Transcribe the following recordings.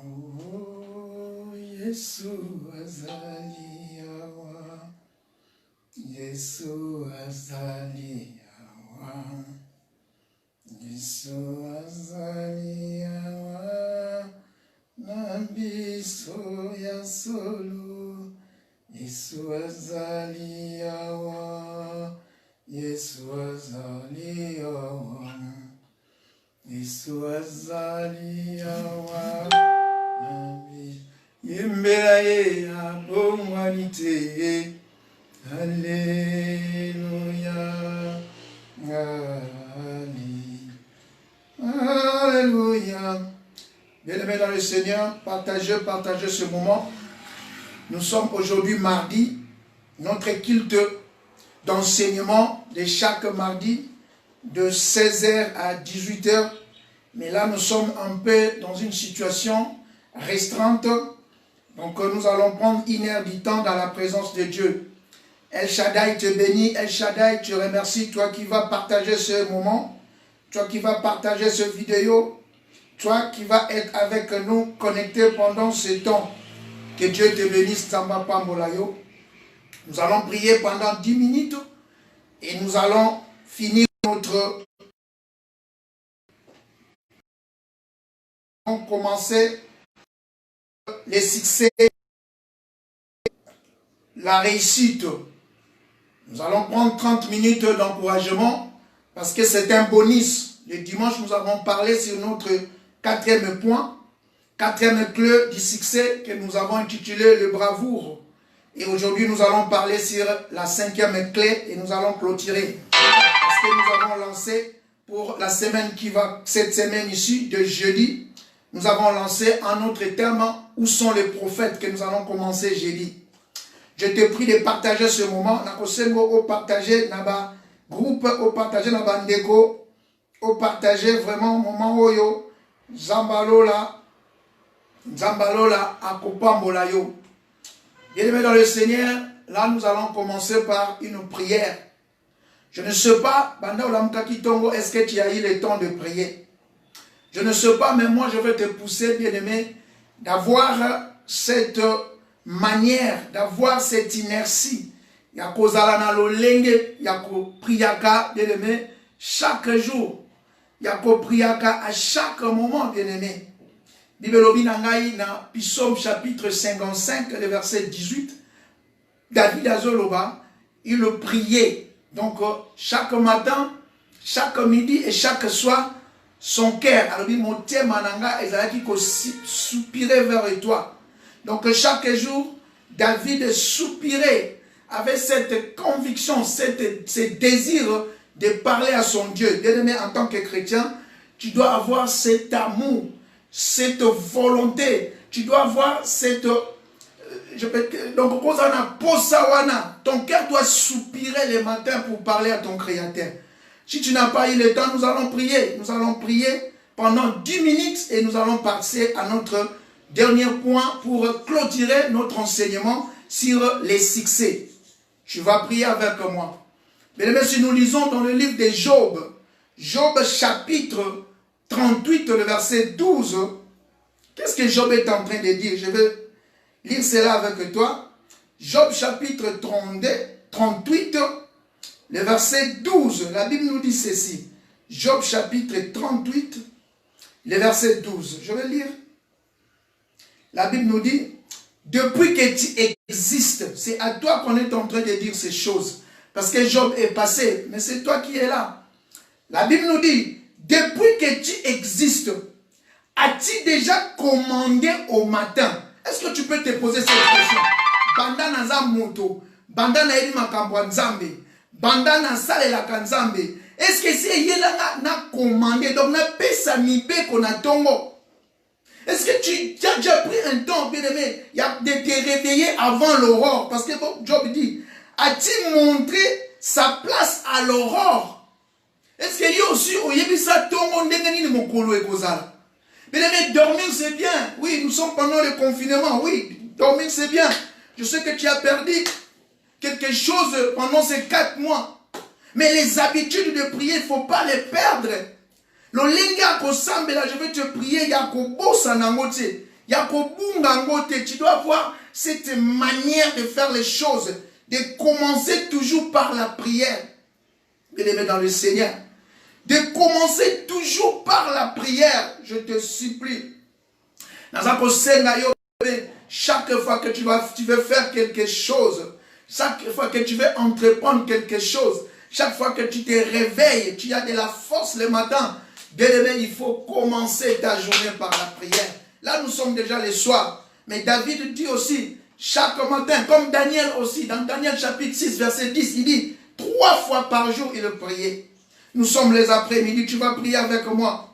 Oh, Yesu azali awa, Yesu azali awa, Yesu azali awa, na biso ya solo, Yesu azali awa, Yesu azali awa, Yesu azali awa, yembela ye ya bomwanite, Alléluia, Alléluia. Bien-aimés dans le Seigneur, partagez ce moment. Nous sommes aujourd'hui mardi, notre culte d'enseignement de chaque mardi, de 16h à 18h. Mais là, nous sommes un peu dans une situation restreinte. Donc, nous allons prendre 1 heure du temps dans la présence de Dieu. El Shaddai te bénit, El Shaddai te remercie, toi qui vas partager ce moment, toi qui vas partager cette vidéo, toi qui vas être avec nous, connecté pendant ce temps. Que Dieu te bénisse, Samba Pambolayo. Nous allons prier pendant 10 minutes et nous allons finir notre... On va commencer les succès, la réussite. Nous allons prendre 30 minutes d'encouragement parce que c'est un bonus. Le dimanche, nous avons parlé sur notre 4e point, 4e clé du succès que nous avons intitulé le bravoure. Et aujourd'hui, nous allons parler sur la 5e clé et nous allons clôturer. Parce que nous avons lancé pour la semaine qui va, cette semaine ici, de jeudi, nous avons lancé un autre thème, où sont les prophètes, que nous allons commencer jeudi. Je te prie de partager ce moment. Au partager naba groupe, au partager naba ndeko, au partager vraiment moment oyo Zambalola akopambola yo. Bien-aimés dans le Seigneur, là nous allons commencer par une prière. Je ne sais pas, Banda Olamka Kitongo, est-ce que tu as eu le temps de prier? Je ne sais pas, mais moi je vais te pousser, bien-aimé, d'avoir cette manière, d'avoir cette inertie. Yako zalana lolenge, yako priaka, bien-aimé, chaque jour. Yako priaka à chaque moment, bien-aimé. Bibelobi nangai na Psaume chapitre 55, le verset 18. David Azoloba, il le priait. Donc, chaque matin, chaque midi et chaque soir, son cœur, alors mon thème mananga, il soupirait vers toi. Donc chaque jour, David soupirait avec cette conviction, ce désir de parler à son Dieu. Bien-aimé, en tant que chrétien, tu dois avoir cet amour, cette volonté. Tu dois avoir cette... donc, ton cœur doit soupirer le matin pour parler à ton Créateur. Si tu n'as pas eu le temps, nous allons prier. Nous allons prier pendant 10 minutes et nous allons passer à notre dernier point pour clôturer notre enseignement sur les succès. Tu vas prier avec moi. Mesdames, si nous lisons dans le livre de Job, Job chapitre 38, le verset 12, qu'est-ce que Job est en train de dire? Je vais lire cela avec toi. Job chapitre 38, le verset 12, la Bible nous dit ceci. Job chapitre 38, le verset 12. Je vais lire. La Bible nous dit, depuis que tu existes, c'est à toi qu'on est en train de dire ces choses. Parce que Job est passé, mais c'est toi qui es là. La Bible nous dit, depuis que tu existes, as-tu déjà commandé au matin? Est-ce que tu peux te poser cette question? Banda naza moto, banda na eri makambo nzambe, banda na sale la kanzambe. Est-ce que c'est yela na commandé, donc na pesa mibe kona tongo? Est-ce que tu as déjà pris un temps, bien aimé, de te réveiller avant l'aurore? Parce que Job dit, as-tu montré sa place à l'aurore? Est-ce qu'il y a aussi, oyebisa tongo ndengeni mokolo ekozala? Bien aimé, dormir c'est bien. Oui, nous sommes pendant le confinement. Oui, dormir c'est bien. Je sais que tu as perdu quelque chose pendant ces 4 mois. Mais les habitudes de prier, il ne faut pas les perdre. Le lenga kosambela, je vais te prier, yakobo sanangote. Tu dois avoir cette manière de faire les choses, de commencer toujours par la prière. Bien-aimé dans le Seigneur, de commencer toujours par la prière, je te supplie. Chaque fois que tu veux faire quelque chose, chaque fois que tu veux entreprendre quelque chose, chaque fois que tu te réveilles, tu as de la force le matin, bien-aimé, il faut commencer ta journée par la prière. Là, nous sommes déjà le soir. Mais David dit aussi, chaque matin, comme Daniel aussi, dans Daniel chapitre 6, verset 10, il dit, 3 fois par jour, il priait. Nous sommes les après-midi, tu vas prier avec moi.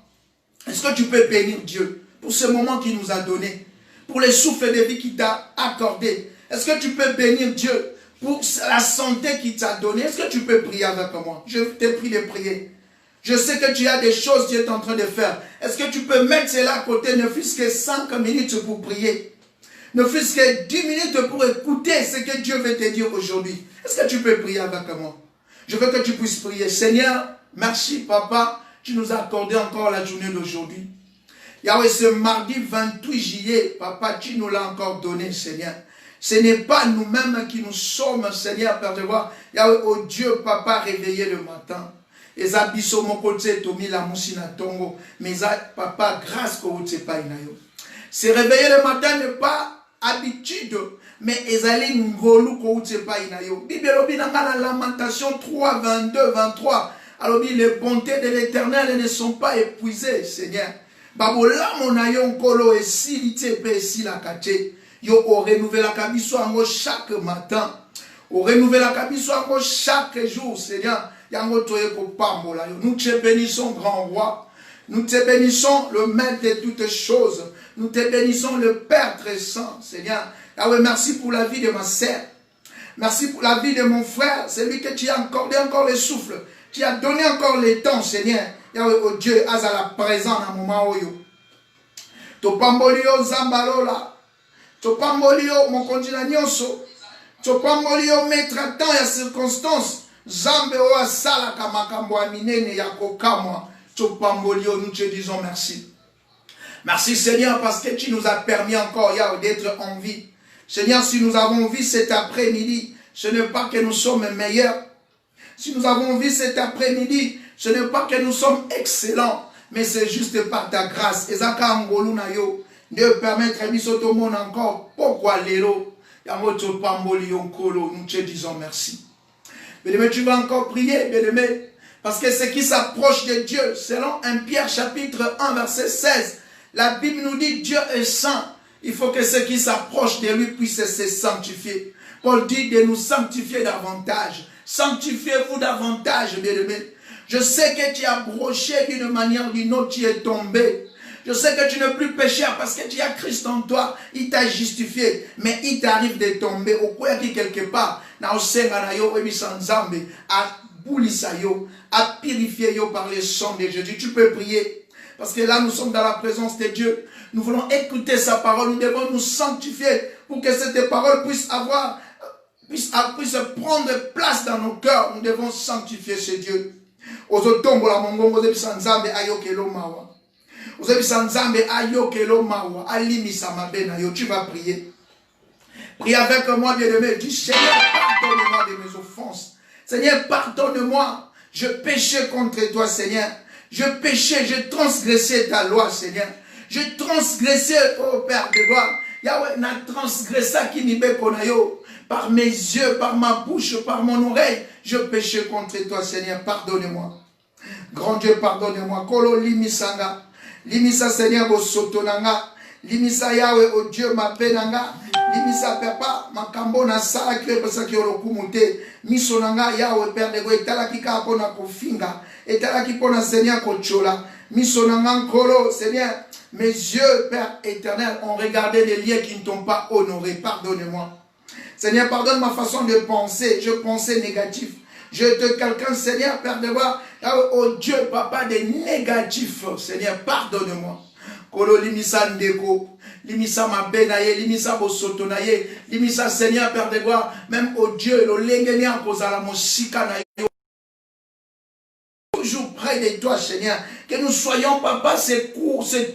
Est-ce que tu peux bénir Dieu pour ce moment qu'il nous a donné, pour les souffles de vie qu'il t'a accordé? Est-ce que tu peux bénir Dieu pour la santé qu'il t'a donnée? Est-ce que tu peux prier avec moi? Je te prie de prier. Je sais que tu as des choses que tu es en train de faire. Est-ce que tu peux mettre cela à côté, ne fût-ce que 5 minutes pour prier? Ne fût-ce que 10 minutes pour écouter ce que Dieu veut te dire aujourd'hui. Est-ce que tu peux prier avec moi? Je veux que tu puisses prier. Seigneur, merci papa, tu nous as accordé encore la journée d'aujourd'hui. Yahweh, ce mardi 28 juillet, papa, tu nous l'as encore donné, Seigneur. Ce n'est pas nous-mêmes qui nous sommes, Seigneur, Père de voir. Yahweh, oh Dieu, papa, réveillé le matin. Et abisso mon côté, Tomi la moussina tongo. Mais papa, grâce que vous ne pas inayo. Se réveiller le matin n'est pas habitude, mais ezali ngolu ko vous ne pas inayo. Bible lobi dans la Lamentation 3, 22, 23. Alors les bontés de l'Éternel ne sont pas épuisées, Seigneur. Babola mon ayon kolo et silité pe si la kache. Yo au renouveler la kabiso ango chaque matin. Au renouveler la kabiso ango chaque jour, Seigneur. Nous te bénissons, grand roi. Nous te bénissons, le maître de toutes choses. Nous te bénissons, le Père très saint, Seigneur. Yahweh, merci pour la vie de ma sœur. Merci pour la vie de mon frère. C'est lui que tu as accordé encore le souffle. Tu as donné encore le temps, Seigneur. Yahweh, oh Dieu, à la présence dans le moment où yo. Topambolio Zambalola. Topambolio mon continent nyonso. Topambolio mettre à temps et à circonstance. Zambe o asala kamakambo aminene yakokamwa topambolio, nous te disons merci. Merci Seigneur parce que tu nous as permis encore d'être en vie. Seigneur, si nous avons vu cet après-midi, ce n'est pas que nous sommes meilleurs. Si nous avons vu cet après-midi, ce n'est pas que nous sommes excellents, mais c'est juste par ta grâce. Ezaka angolu na yo de permettre à bisoto monde encore pourquoi l'élo yamoto pambolio nkolo, nous te disons merci. Bien-aimé, tu vas encore prier, bien-aimé, parce que ce qui s'approche de Dieu, selon 1 Pierre chapitre 1 verset 16, la Bible nous dit Dieu est saint. Il faut que ceux qui s'approchent de lui puissent se sanctifier. Paul dit de nous sanctifier davantage. Sanctifiez-vous davantage, bien-aimé. Je sais que tu as broché d'une manière ou d'une autre, tu es tombé. Je sais que tu n'es plus pécheur parce que tu as Christ en toi. Il t'a justifié. Mais il t'arrive de tomber. Au quoi qui quelque part, à boulissa yo, à purifier yo par le sang de Jésus. Tu peux prier. Parce que là, nous sommes dans la présence de Dieu. Nous voulons écouter sa parole. Nous devons nous sanctifier pour que cette parole puisse prendre place dans nos cœurs. Nous devons sanctifier ce Dieu. Tu vas prier. Prie avec moi, bien-aimé. Dis, Seigneur, pardonne-moi de mes offenses. Seigneur, pardonne-moi. Je péchais contre toi, Seigneur. Je péchais, je transgressais ta loi, Seigneur. Je transgressais, oh Père de gloire. Yahweh n'a transgressé qui n'y bekonayo. Par mes yeux, par ma bouche, par mon oreille. Je péchais contre toi, Seigneur. Pardonne-moi. Grand Dieu, pardonne-moi. Kolo limisanga. Limisa, Seigneur, au sotonanga. Limisa Yahweh, oh Dieu, ma penanga. Limisa papa, ma kambo na sala kile pesa ki olokumute. Misonanga Yahweh, Père de gloire. Etala kika apona kofinga. Etala kipona Seigneur kochola. Misonanga kolo, Seigneur. Mes yeux, Père éternel, ont regardé les liens qui ne t'ont pas honoré. Pardonne-moi. Seigneur, pardonne ma façon de penser. Je pensais négatif. Je te quelqu'un, Seigneur, Père de gloire. Oh Dieu, Papa, des négatifs. Seigneur, pardonne-moi. Kolo limisa ndeko. Limisa ma benaye. Limisa bosotonaye. Limisa, Seigneur, Père de gloire. Même oh Dieu, le lengenia kozala mosika na yo. Toujours prêt près de toi, Seigneur. Que nous soyons, papa, cet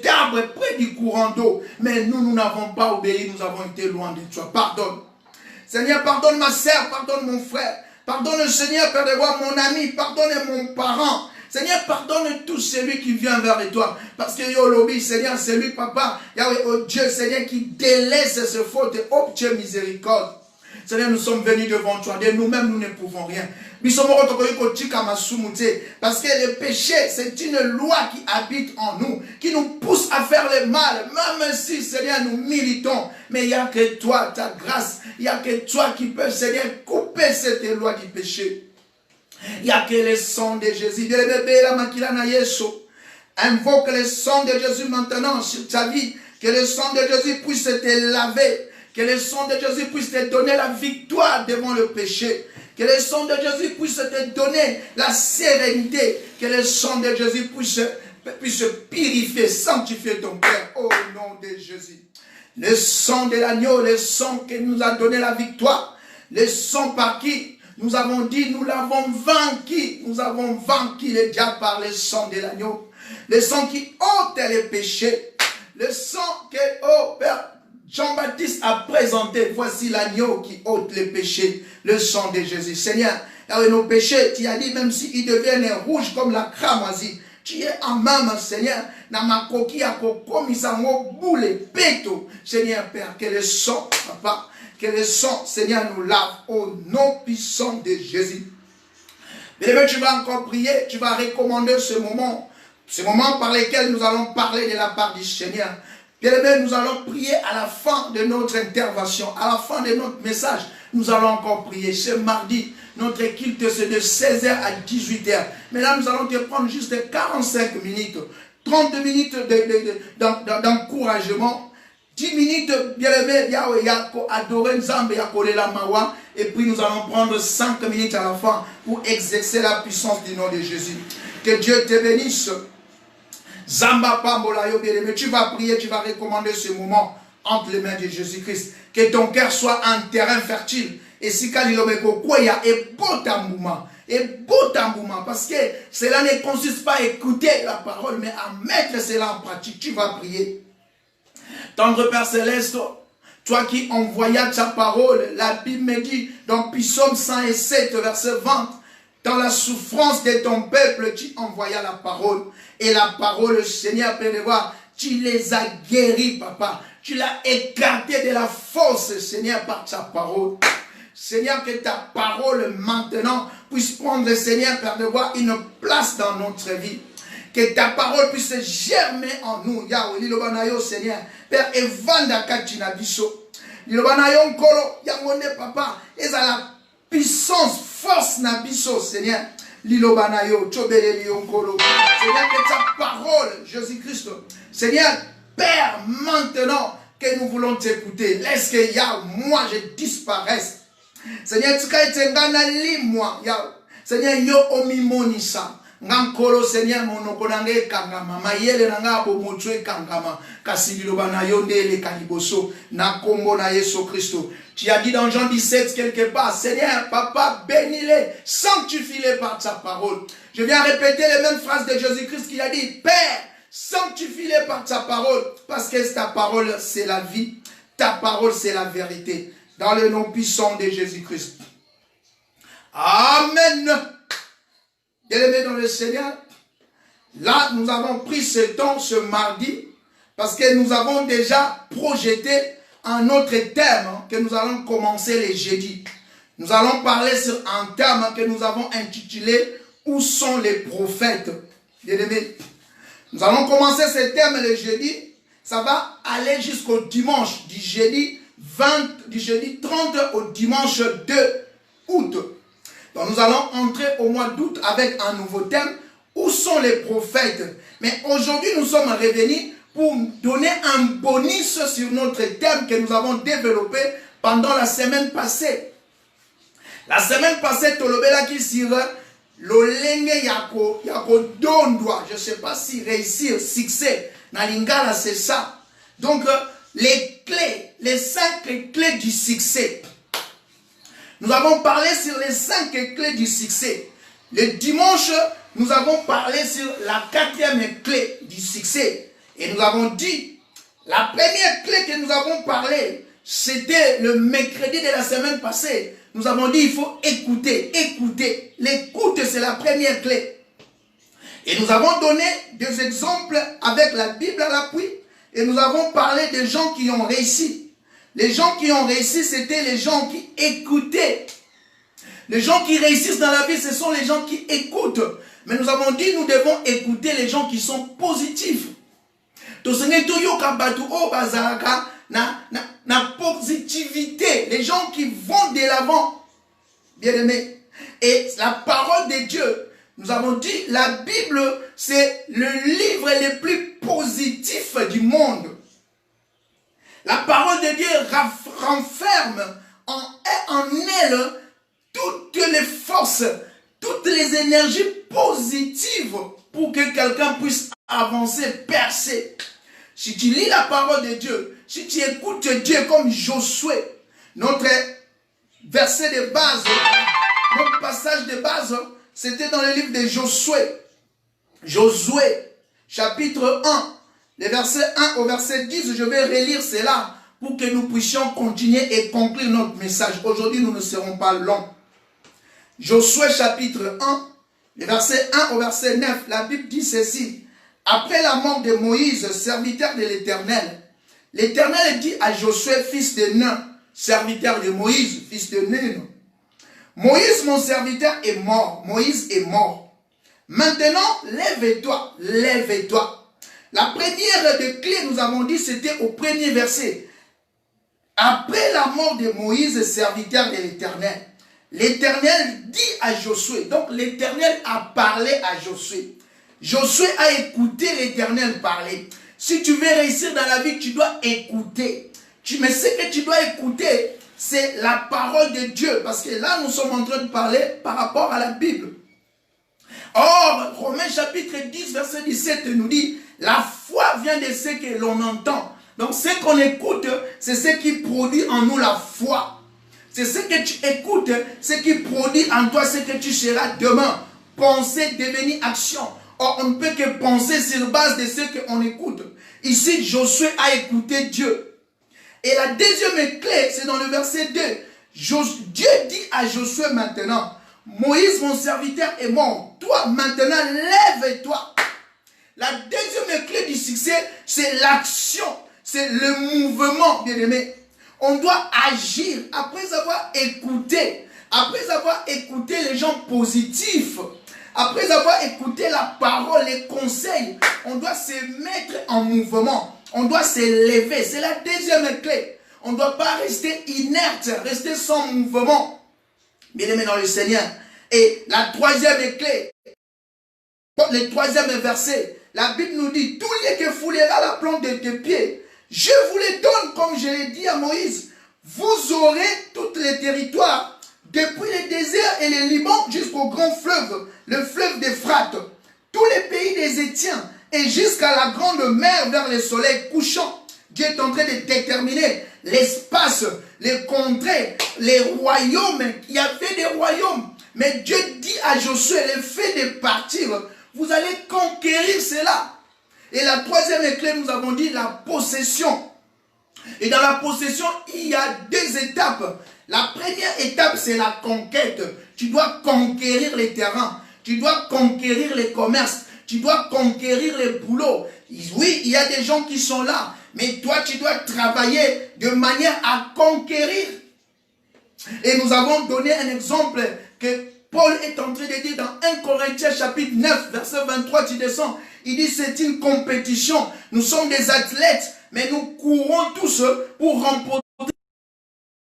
arbre près du courant d'eau. Mais nous n'avons pas obéi, nous avons été loin de toi. Pardonne. Seigneur, pardonne ma sœur, pardonne mon frère. Pardonne le Seigneur, Père de voir mon ami, pardonne mon parent. Seigneur, pardonne tout celui qui vient vers toi. Parce que yo lobby, Seigneur, c'est lui, papa. Yahweh, oh Dieu, Seigneur, qui délaisse ses fautes. Oh Dieu, miséricorde. Seigneur, nous sommes venus devant toi. De nous-mêmes, nous ne pouvons rien. Parce que le péché, c'est une loi qui habite en nous, qui nous pousse à faire le mal. Même si, Seigneur, nous militons. Mais il n'y a que toi, ta grâce. Il n'y a que toi qui peux, Seigneur, couper cette loi du péché. Il n'y a que le sang de Jésus. Invoque le sang de Jésus maintenant sur ta vie. Que le sang de Jésus puisse te laver. Que le sang de Jésus puisse te donner la victoire devant le péché. Que le sang de Jésus puisse te donner la sérénité. Que le sang de Jésus puisse purifier, sanctifier ton cœur. Au nom de Jésus. Le sang de l'agneau, le sang qui nous a donné la victoire. Le sang par qui nous avons dit, nous l'avons vaincu. Nous avons vaincu le diable par le sang de l'agneau. Le sang qui ôte les péchés. Le sang que, oh Père, Jean-Baptiste a présenté. Voici l'agneau qui ôte les péchés. Le sang de Jésus. Seigneur, avec nos péchés, tu as dit, même s'ils deviennent rouges comme la cramoisie, tu es en même, Seigneur, dans ma coquille à coco, boule, péto. Seigneur, Père, que le sang, papa, que le sang, Seigneur, nous lave au nom puissant de Jésus. Bien-aimé, tu vas encore prier, tu vas recommander ce moment par lequel nous allons parler de la part du Seigneur. Bien-aimé, nous allons prier à la fin de notre intervention, à la fin de notre message. Nous allons encore prier. Ce mardi, notre culte c'est de 16h à 18h. Mais là, nous allons te prendre juste 45 minutes, 30 minutes d'encouragement, 10 minutes, bien-aimé, il y a adorer Nzambe, la mawa, et puis nous allons prendre 5 minutes à la fin pour exercer la puissance du nom de Jésus. Que Dieu te bénisse. Zamba Pambolayo, bien-aimé, tu vas prier, tu vas recommander ce moment entre les mains de Jésus-Christ. Que ton cœur soit un terrain fertile. Et si Kalilomeko Kweya et Botambouma. Et Botambouma. Parce que cela ne consiste pas à écouter la parole, mais à mettre cela en pratique. Tu vas prier. Tendre Père Céleste, toi qui envoyas ta parole, la Bible me dit dans Psaume 107, verset 20, dans la souffrance de ton peuple, tu envoyas la parole. Et la parole, Seigneur, peut le voir, tu les as guéris, papa. Tu l'as écarté de la force, Seigneur, par ta parole. Seigneur, que ta parole maintenant puisse prendre, Seigneur, Père de voir une place dans notre vie. Que ta parole puisse germer en nous. Yahweh, Lilobanayo, Seigneur. Père, Evanda Katina Biso. Lilobanayo Nkolo, Yamone, papa. Et à la puissance, force Nabiso, Seigneur. Lilobanayo, Tchobele Lionkolo. Seigneur, que ta parole, Jésus-Christ. Seigneur, Père, maintenant que nous voulons t'écouter, laisse que moi je disparaisse. Seigneur, tu as moi. Seigneur, yo omimonisa. Ngankolo Seigneur monoko nange kangama mayele nanga bo motwe kangama kasililo bana yondele kaliboso na kombo na Yesu Christo. Tu as dit dans Jean 17 quelque part, Seigneur, papa, bénis-les, sanctifie-les par ta parole. Je viens répéter les mêmes phrases de Jésus-Christ qui a dit, Père, sanctifie-les par ta parole, parce que ta parole c'est la vie, ta parole c'est la vérité. Dans le nom puissant de Jésus-Christ. Amen. Bien-aimés dans le Seigneur, là nous avons pris ce temps ce mardi parce que nous avons déjà projeté un autre thème que nous allons commencer les jeudis. Nous allons parler sur un thème que nous avons intitulé « Où sont les prophètes ?» Bien-aimés, nous allons commencer ce thème le jeudi. Ça va aller jusqu'au dimanche, du jeudi 30 au dimanche 2 août. Donc nous allons entrer au mois d'août avec un nouveau thème. Où sont les prophètes? Mais aujourd'hui nous sommes revenus pour donner un bonus sur notre thème que nous avons développé pendant la semaine passée. La semaine passée, Tolobela qui sur l'olenge yako dondwa. Je ne sais pas si réussir, succès. Nalingala c'est ça. Donc les clés, les 5 clés du succès. Nous avons parlé sur les 5 clés du succès. Le dimanche, nous avons parlé sur la quatrième clé du succès. Et nous avons dit, la première clé que nous avons parlé, c'était le mercredi de la semaine passée. Nous avons dit, il faut écouter, écouter. L'écoute, c'est la première clé. Et nous avons donné des exemples avec la Bible à l'appui. Et nous avons parlé des gens qui ont réussi. Les gens qui ont réussi, c'était les gens qui écoutaient. Les gens qui réussissent dans la vie, ce sont les gens qui écoutent. Mais nous avons dit, nous devons écouter les gens qui sont positifs. Na positivité, les gens qui vont de l'avant, bien aimés. Et la parole de Dieu, nous avons dit, la Bible, c'est le livre le plus positif du monde. La parole de Dieu renferme en elle toutes les forces, toutes les énergies positives pour que quelqu'un puisse avancer, percer. Si tu lis la parole de Dieu, si tu écoutes Dieu comme Josué, notre verset de base, notre passage de base, c'était dans le livre de Josué. Josué, chapitre 1, les versets 1 au verset 10, je vais relire cela pour que nous puissions continuer et conclure notre message. Aujourd'hui, nous ne serons pas longs. Josué, chapitre 1, les versets 1 au verset 9, la Bible dit ceci. Après la mort de Moïse, serviteur de l'Éternel, l'Éternel dit à Josué, fils de Nun, serviteur de Moïse, fils de Nun, Moïse, mon serviteur, est mort. Moïse est mort. Maintenant, lève-toi, lève-toi. La première des clés, nous avons dit, c'était au premier verset. Après la mort de Moïse, serviteur de l'Éternel, l'Éternel dit à Josué, donc l'Éternel a parlé à Josué. Josué a écouté l'Éternel parler. Si tu veux réussir dans la vie, tu dois écouter. Mais ce que tu dois écouter, c'est la parole de Dieu. Parce que là, nous sommes en train de parler par rapport à la Bible. Or, Romains chapitre 10, verset 17 nous dit, la foi vient de ce que l'on entend. Donc, ce qu'on écoute, c'est ce qui produit en nous la foi. C'est ce que tu écoutes, ce qui produit en toi ce que tu seras demain. Penser, devenir action. Or, on ne peut que penser sur base de ce qu'on écoute. Ici, Josué a écouté Dieu. Et la deuxième clé, c'est dans le verset 2. Dieu dit à Josué maintenant, Moïse, mon serviteur, est mort. Toi, maintenant, lève-toi. La deuxième clé du succès, c'est l'action. C'est le mouvement, bien aimé. On doit agir après avoir écouté. Après avoir écouté les gens positifs. Après avoir écouté la parole, les conseils, on doit se mettre en mouvement. On doit se lever. C'est la deuxième clé. On ne doit pas rester inerte, rester sans mouvement. Bien aimé dans le Seigneur. Et la troisième clé, le troisième verset, la Bible nous dit, tout lieu que foulera la plante de tes pieds, je vous les donne comme je l'ai dit à Moïse. Vous aurez tous les territoires, depuis le désert et le Liban jusqu'au grand fleuve, le fleuve d'Euphrate, tous les pays des Étiens et jusqu'à la grande mer vers le soleil couchant. Dieu est en train de déterminer l'espace, les contrées, les royaumes. Il y avait des royaumes. Mais Dieu dit à Josué, le fait de partir, vous allez conquérir cela. Et la troisième clé, nous avons dit la possession. Et dans la possession, il y a deux étapes. La première étape, c'est la conquête. Tu dois conquérir les terrains. Tu dois conquérir les commerces. Tu dois conquérir les boulots. Oui, il y a des gens qui sont là. Mais toi, tu dois travailler de manière à conquérir. Et nous avons donné un exemple que Paul est en train de dire dans 1 Corinthiens chapitre 9, verset 23, tu descends. Il dit c'est une compétition. Nous sommes des athlètes, mais nous courons tous pour remporter.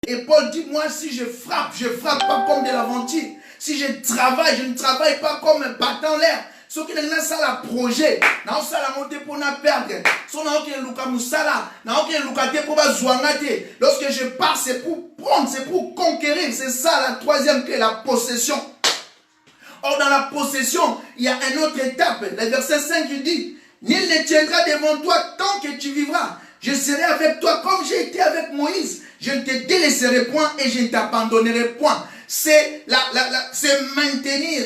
Et Paul dit, moi si je frappe pas comme de l'aventure. Si je ne travaille pas comme un battant l'air. Ce qui est ça la projet. Na osala monter pour na perdre. So na oké luka musala, na oké lukate pour ba zwangate. Lorsque je pars, c'est pour prendre, c'est pour conquérir. C'est ça la troisième clé, la possession. Or dans la possession, il y a une autre étape. Le verset 5 il dit, nul ne tiendra devant toi tant que tu vivras. Je serai avec toi comme j'ai été avec Moïse. Je ne te délaisserai point et je ne t'abandonnerai point. C'est maintenir.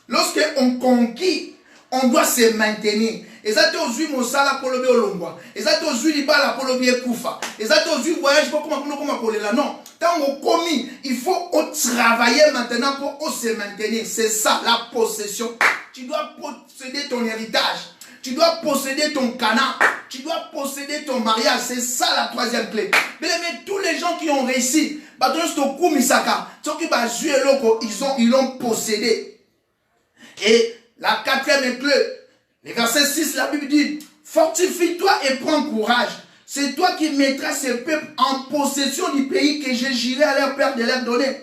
Lorsqu'on conquit, on doit se maintenir. Et ça, tu as mosala pour le biolongwa. Et ça, tu as libala pour le biekoufa. Et ça, tu as voyage pour comment là. Non. Tant qu'on commis, il faut travailler maintenant pour se maintenir. C'est ça, la possession. Tu dois posséder ton héritage. Tu dois posséder ton canard. Tu dois posséder ton mariage. C'est ça la troisième clé. Mais tous les gens qui ont réussi, ils l'ont possédé. Et la quatrième clé, le verset 6, la Bible dit, fortifie-toi et prends courage. C'est toi qui mettras ce peuple en possession du pays que j'ai juré à leur père de leur donner.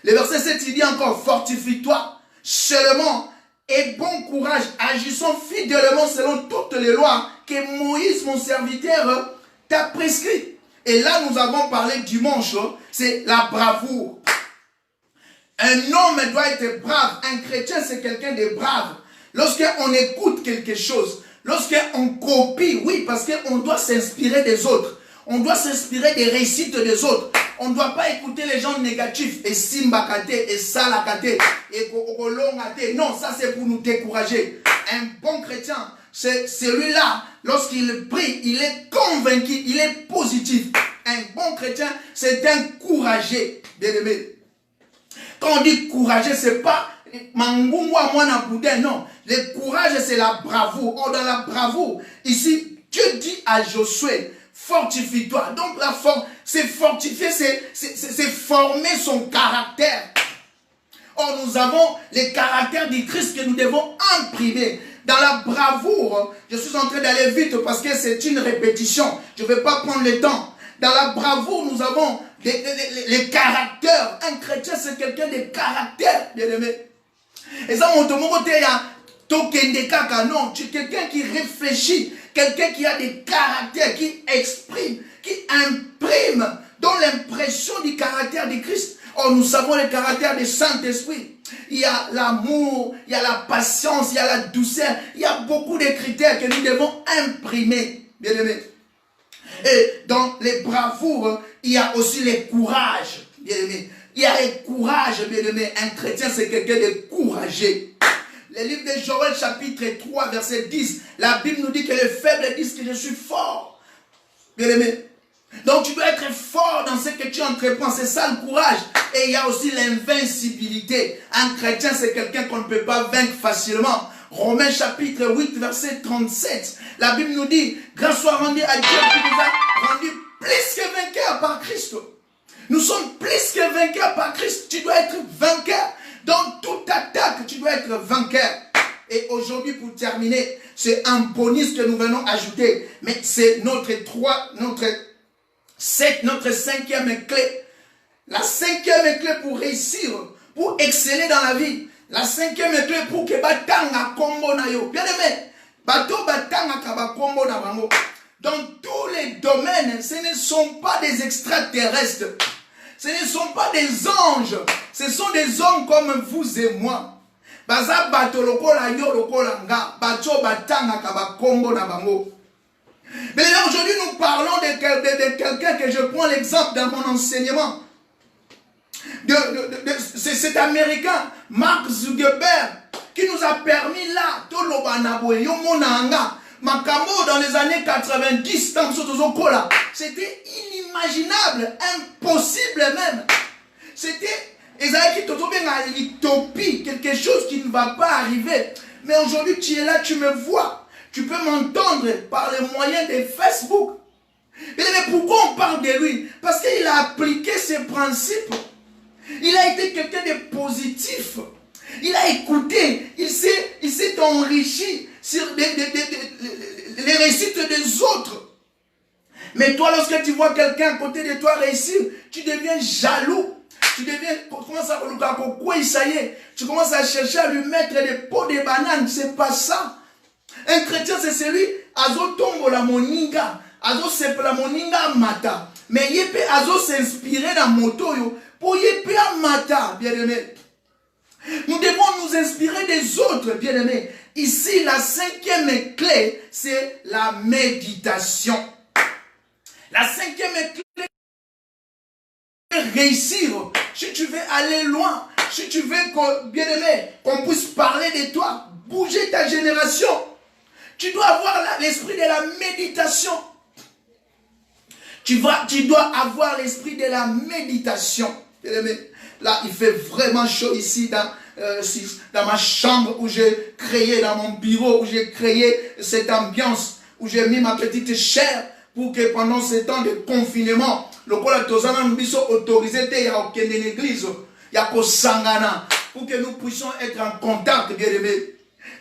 Le verset 7, il dit encore, fortifie-toi seulement et bon courage, agissons fidèlement selon toutes les lois que Moïse, mon serviteur, t'a prescrit. Et là, nous avons parlé dimanche, c'est la bravoure. Un homme doit être brave. Un chrétien, c'est quelqu'un de brave. Lorsqu'on écoute quelque chose, lorsqu'on copie, oui, parce qu'on doit s'inspirer des autres. On doit s'inspirer des réussites des autres. On ne doit pas écouter les gens négatifs. Et simbakate, et salakate, et kolongate. Non, ça c'est pour nous décourager. Un bon chrétien, c'est celui-là, lorsqu'il prie, il est convaincu, il est positif. Un bon chrétien, c'est un courageux. Bien-aimé. Quand on dit courageux, ce n'est pas mangungwa mwana boudin, non. Le courage, c'est la bravoure. Or, dans la bravoure, ici, Dieu dit à Josué, fortifie-toi. Donc, la force, c'est fortifier, c'est former son caractère. Or, nous avons les caractères du Christ que nous devons imprimer. Dans la bravoure, je suis en train d'aller vite parce que c'est une répétition. Je ne vais pas prendre le temps. Dans la bravoure, nous avons les caractères. Un chrétien, c'est quelqu'un de caractère, bien aimé. Et ça, on te montre, non, tu es quelqu'un qui réfléchit, quelqu'un qui a des caractères, qui exprime, qui imprime, donne l'impression du caractère du Christ. Or, nous savons le caractère du Saint-Esprit. Il y a l'amour, il y a la patience, il y a la douceur, il y a beaucoup de critères que nous devons imprimer, bien aimé. Et dans les bravoures, il y a aussi le courage, bien aimé. Il y a le courage, bien aimé. Un chrétien, c'est quelqu'un de courageux. Le livre de Joël, chapitre 3, verset 10, la Bible nous dit que les faibles disent que je suis fort. Bien aimé. Donc tu dois être fort dans ce que tu entreprends. C'est ça le courage. Et il y a aussi l'invincibilité. Un chrétien, c'est quelqu'un qu'on ne peut pas vaincre facilement. Romains chapitre 8, verset 37. La Bible nous dit, grâce soit rendue à Dieu qui nous a rendus plus que vainqueurs par Christ. Nous sommes plus que vainqueurs par Christ. Tu dois être vainqueur. Dans toute attaque, tu dois être vainqueur. Et aujourd'hui, pour terminer, c'est un bonus que nous venons ajouter. Mais c'est notre cinquième clé. La cinquième clé pour réussir, pour exceller dans la vie. La cinquième clé pour que batanga kombo na yo. Bien aimé, bato batanga kaba kombo na bango. Dans tous les domaines, ce ne sont pas des extraterrestres. Ce ne sont pas des anges. Ce sont des hommes comme vous et moi. Baza bato lokola yo lokola nga. Bato batanga kaba kombo na bango. Mais là, aujourd'hui, nous parlons de quelqu'un que je prends l'exemple dans mon enseignement. C'est cet Américain, Mark Zuckerberg, qui nous a permis là, Makambo dans les années 90, c'était inimaginable, impossible même. C'était l'utopie, quelque chose qui ne va pas arriver. Mais aujourd'hui, tu es là, tu me vois. Tu peux m'entendre par les moyens de Facebook. Mais pourquoi on parle de lui? Parce qu'il a appliqué ses principes. Il a été quelqu'un de positif. Il a écouté. Il s'est enrichi sur les réussites des autres. Mais toi, lorsque tu vois quelqu'un à côté de toi réussir, tu deviens jaloux. Tu commences tu commences à chercher à lui mettre des pots de bananes. C'est pas ça. Un chrétien, c'est celui azo tombo la moninga, azo sepe la moninga mata. Mais il peut azo s'inspirer dans moto yo pour y peut mata, bien aimé. Nous devons nous inspirer des autres, bien aimé. Ici, la cinquième clé, c'est la méditation. La cinquième clé, réussir. Si tu veux aller loin, Si tu veux, bien aimé, qu'on puisse parler de toi, bouger ta génération, tu dois avoir l'esprit de la méditation. Tu dois avoir l'esprit de la méditation. Bien aimé, là, il fait vraiment chaud ici dans ma chambre où j'ai créé, dans mon bureau où j'ai créé cette ambiance, où j'ai mis ma petite chair pour que pendant ce temps de confinement, le Kolatozana nous soit autorisé à aucune église, pour que nous puissions être en contact, bien aimé.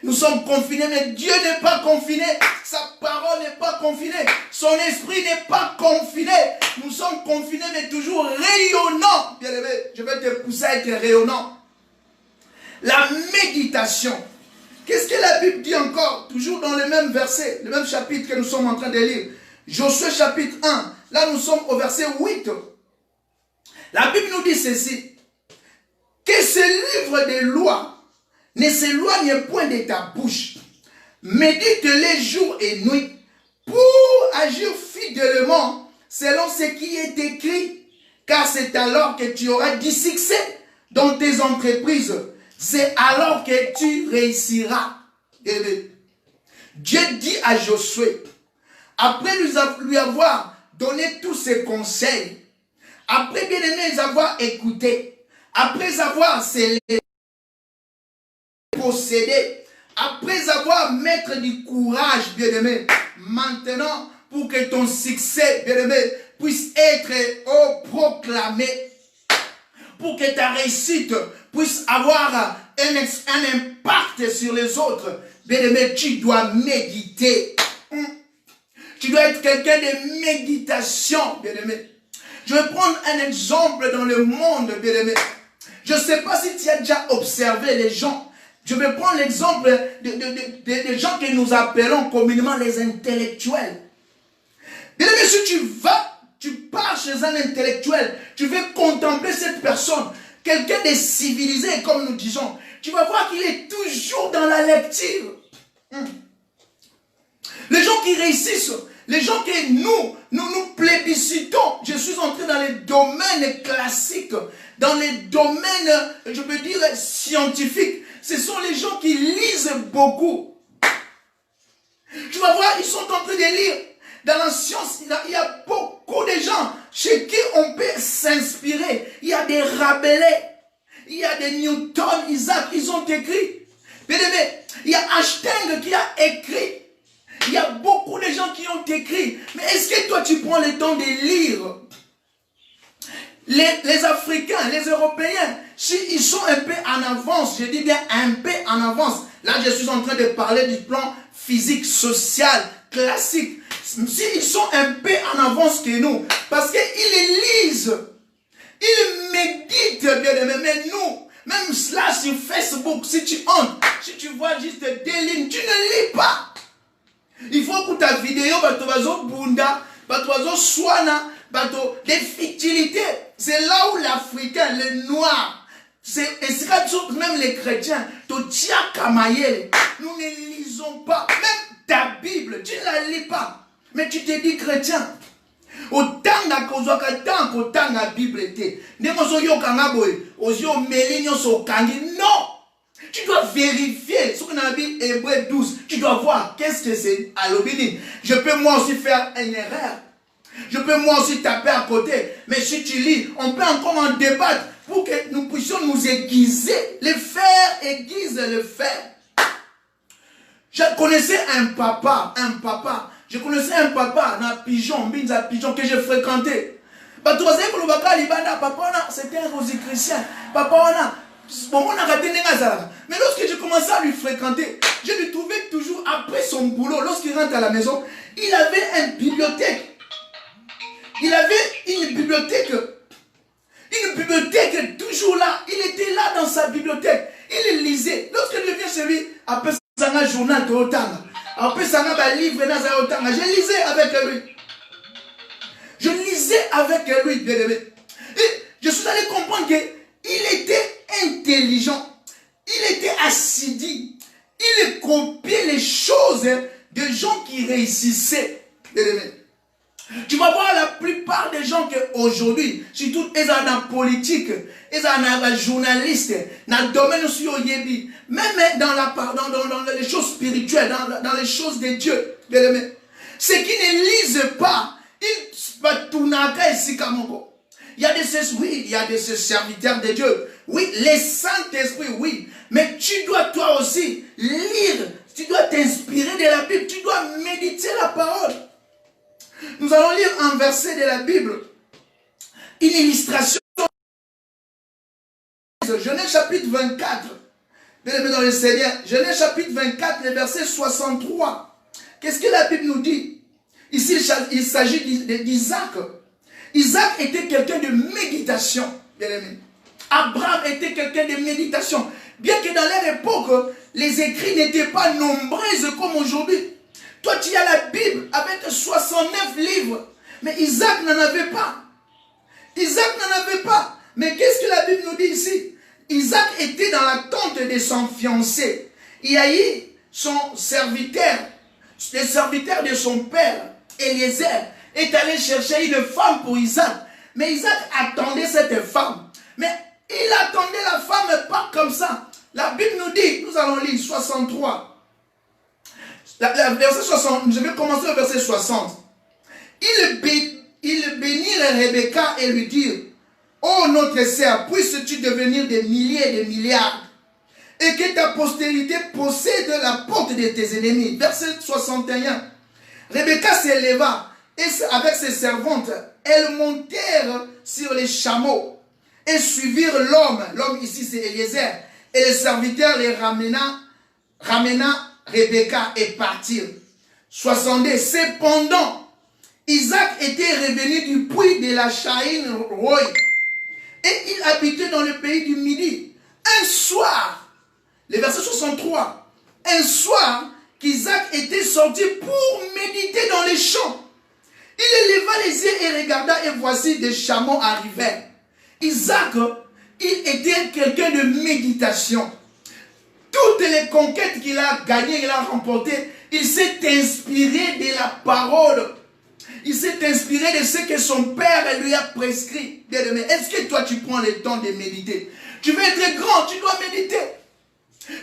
Nous sommes confinés, mais Dieu n'est pas confiné. Sa parole n'est pas confinée. Son esprit n'est pas confiné. Nous sommes confinés, mais toujours rayonnants. Bien aimé, je vais te pousser à être rayonnant. La méditation. Qu'est-ce que la Bible dit encore? Toujours dans le même verset, le même chapitre que nous sommes en train de lire. Josué chapitre 1. Là, nous sommes au verset 8. La Bible nous dit ceci. Que ce livre de lois ne s'éloigne point de ta bouche. Médite-les jour et nuit pour agir fidèlement selon ce qui est écrit. Car c'est alors que tu auras du succès dans tes entreprises. C'est alors que tu réussiras. Dieu dit à Josué, après lui avoir donné tous ses conseils, après bien aimé les avoir écoutés, après avoir scellé, possédé, après avoir mettre du courage, bien aimé, maintenant, pour que ton succès, bien aimé, puisse être proclamé, pour que ta réussite puisse avoir un impact sur les autres, bien aimé, tu dois méditer. Tu dois être quelqu'un de méditation, bien aimé. Je vais prendre un exemple dans le monde, bien aimé. Je ne sais pas si tu as déjà observé les gens. Je vais prendre l'exemple des gens que nous appelons communément les intellectuels. Bien aimé, si tu pars chez un intellectuel, tu veux contempler cette personne, quelqu'un de civilisé, comme nous disons, tu vas voir qu'il est toujours dans la lecture. Les gens qui réussissent, les gens que nous plébiscitons, je suis entré dans les domaines classiques, dans les domaines, je peux dire, scientifiques. Ce sont les gens qui lisent beaucoup. Tu vas voir, ils sont en train de lire. Dans la science, il y a beaucoup de gens chez qui on peut s'inspirer. Il y a des Rabelais, il y a des Newton, Isaac, ils ont écrit. Bien aimé, il y a Einstein qui a écrit. Il y a beaucoup de gens qui ont écrit. Mais est-ce que toi, tu prends le temps de lire? Les Africains, les Européens, s'ils sont un peu en avance, je dis bien un peu en avance. Là, je suis en train de parler du plan physique, social, classique. S'ils sont un peu en avance que nous, parce qu'ils lisent, ils méditent, bien aimé. Mais nous, même là sur Facebook, si tu entres, si tu vois juste des lignes, tu ne lis pas. Il faut que ta vidéo, bunda, swana, des futilités. C'est là où l'Africain, le noir, même les chrétiens, nous ne lisons pas. Même ta Bible, tu ne la lis pas. Mais tu te dis chrétien. Autant que la Bible était. Non. Tu dois vérifier ce qu'on a dit Hébreux 12. Tu dois voir qu'est-ce que c'est à l'obédi. Je peux moi aussi faire une erreur. Je peux moi aussi taper à côté. Mais si tu lis, on peut encore en débattre pour que nous puissions nous aiguiser. Le fer aiguise le fer. Je connaissais un papa. Je connaissais un papa dans Pigeon, Binza Pigeon, que j'ai fréquenté. C'était un rosichristien. Papa, mais lorsque j'ai commencé à lui fréquenter, je lui trouvais toujours après son boulot, lorsqu'il rentre à la maison, il avait une bibliothèque. Il avait une bibliothèque toujours là. Il était là dans sa bibliothèque. Il lisait. Lorsque je viens chez lui, après un journal de Otanga, après un livre de Otanga, je lisais avec lui. Bien aimé. Et je suis allé comprendre qu'il était intelligent, il était assidu, il copiait les choses de gens qui réussissaient. Tu vas voir la plupart des gens qu'aujourd'hui, surtout ils sont dans la politique, ils sont dans la journaliste, dans le domaine aussi au Yébi, même dans les choses spirituelles, dans les choses de Dieu, ceux qui ne lisent pas, il y a de ces serviteurs de Dieu, oui, les Saint-Esprit, oui, mais tu dois toi aussi lire, tu dois t'inspirer de la Bible, tu dois méditer la parole. Nous allons lire un verset de la Bible, une illustration. Genèse chapitre 24, bien-aimés dans le Seigneur, Genèse chapitre 24, le verset 63. Qu'est-ce que la Bible nous dit? Ici, il s'agit d'Isaac. Isaac était quelqu'un de méditation, bien-aimés. Abraham était quelqu'un de méditation. Bien que dans leur époque, les écrits n'étaient pas nombreux comme aujourd'hui. Toi, tu as la Bible avec 69 livres. Mais Isaac n'en avait pas. Isaac n'en avait pas. Mais qu'est-ce que la Bible nous dit ici? Isaac était dans la tente de son fiancé. Il y a eu son serviteur, le serviteur de son père, Eliezer, est allé chercher une femme pour Isaac. Mais Isaac attendait cette femme. Mais il attendait la femme pas comme ça. La Bible nous dit, nous allons lire 63. Verset 60, je vais commencer au verset 60. Il bénit Rebecca et lui dit: oh notre sœur, puisses-tu devenir des milliers et des milliards, et que ta postérité possède la porte de tes ennemis. Verset 61. Rebecca s'éleva et avec ses servantes, elles montèrent sur les chameaux et suivirent l'homme. L'homme ici c'est Eliezer. Et le serviteur les ramena Rebecca et partirent. 62. Cependant, Isaac était revenu du puits de la Shaïn Roy et il habitait dans le pays du Midi. Un soir, le verset 63, un soir qu'Isaac était sorti pour méditer dans les champs. Il éleva les yeux et regarda et voici des chameaux arrivèrent. Isaac, il était quelqu'un de méditation. Toutes les conquêtes qu'il a gagnées, qu'il a remportées, il s'est inspiré de la parole. Il s'est inspiré de ce que son père lui a prescrit. Est-ce que toi tu prends le temps de méditer? Tu veux être grand, tu dois méditer.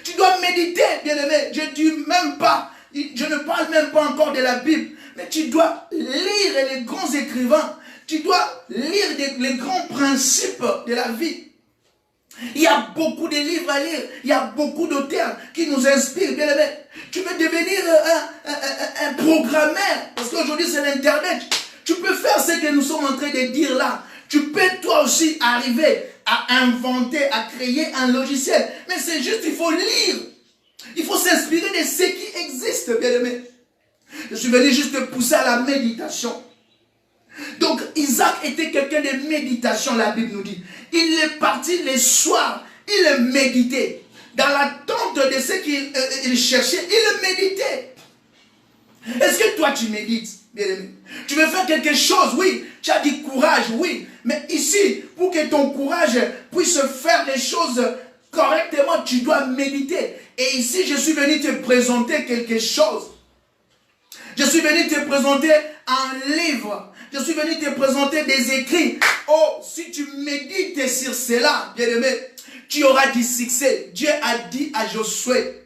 Tu dois méditer, bien-aimé. Je ne parle même pas encore de la Bible. Mais tu dois lire les grands écrivains. Tu dois lire les grands principes de la vie. Il y a beaucoup de livres à lire. Il y a beaucoup d'auteurs qui nous inspirent, bien aimé. Tu veux devenir un programmeur. Parce qu'aujourd'hui, c'est l'Internet. Tu peux faire ce que nous sommes en train de dire là. Tu peux toi aussi arriver à inventer, à créer un logiciel. Mais c'est juste, il faut lire. Il faut s'inspirer de ce qui existe, bien aimé. Je suis venu juste te pousser à la méditation. Donc Isaac était quelqu'un de méditation, la Bible nous dit. Il est parti les soirs, il méditait. Dans l'attente de ce qu'il cherchait, il méditait. Est-ce que toi tu médites, bien-aimé? Tu veux faire quelque chose, oui. Tu as du courage, oui. Mais ici, pour que ton courage puisse faire les choses correctement, tu dois méditer. Et ici, je suis venu te présenter quelque chose. Je suis venu te présenter un livre. Je suis venu te présenter des écrits. Oh, si tu médites sur cela, bien-aimé, tu auras du succès. Dieu a dit à Josué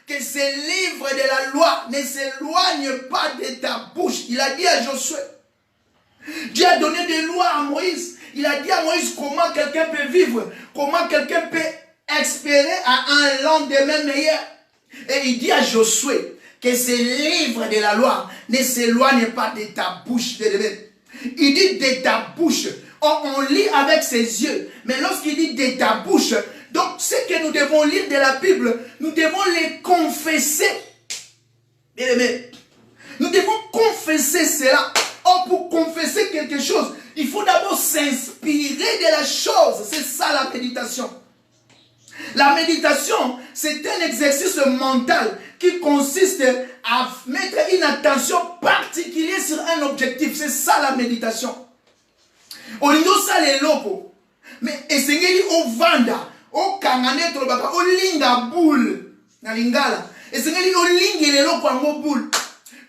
que ces livres de la loi ne s'éloignent pas de ta bouche. Il a dit à Josué. Dieu a donné des lois à Moïse. Il a dit à Moïse comment quelqu'un peut vivre, comment quelqu'un peut espérer à un lendemain meilleur. Et il dit à Josué que ces livres de la loi ne s'éloignent pas de ta bouche. Il dit de ta bouche. On lit avec ses yeux. Mais lorsqu'il dit de ta bouche, donc ce que nous devons lire de la Bible, nous devons les confesser. Bien aimé, nous devons confesser cela. Or, pour confesser quelque chose, il faut d'abord s'inspirer de la chose. C'est ça la méditation. La méditation, c'est un exercice mental qui consiste à mettre une attention particulière sur un objectif. C'est ça la méditation. Olingo sale loko. Mais esengeli o vanda, o kangane tolobaka, o linga boule na lingala. Esengeli o lingele loko ango boule.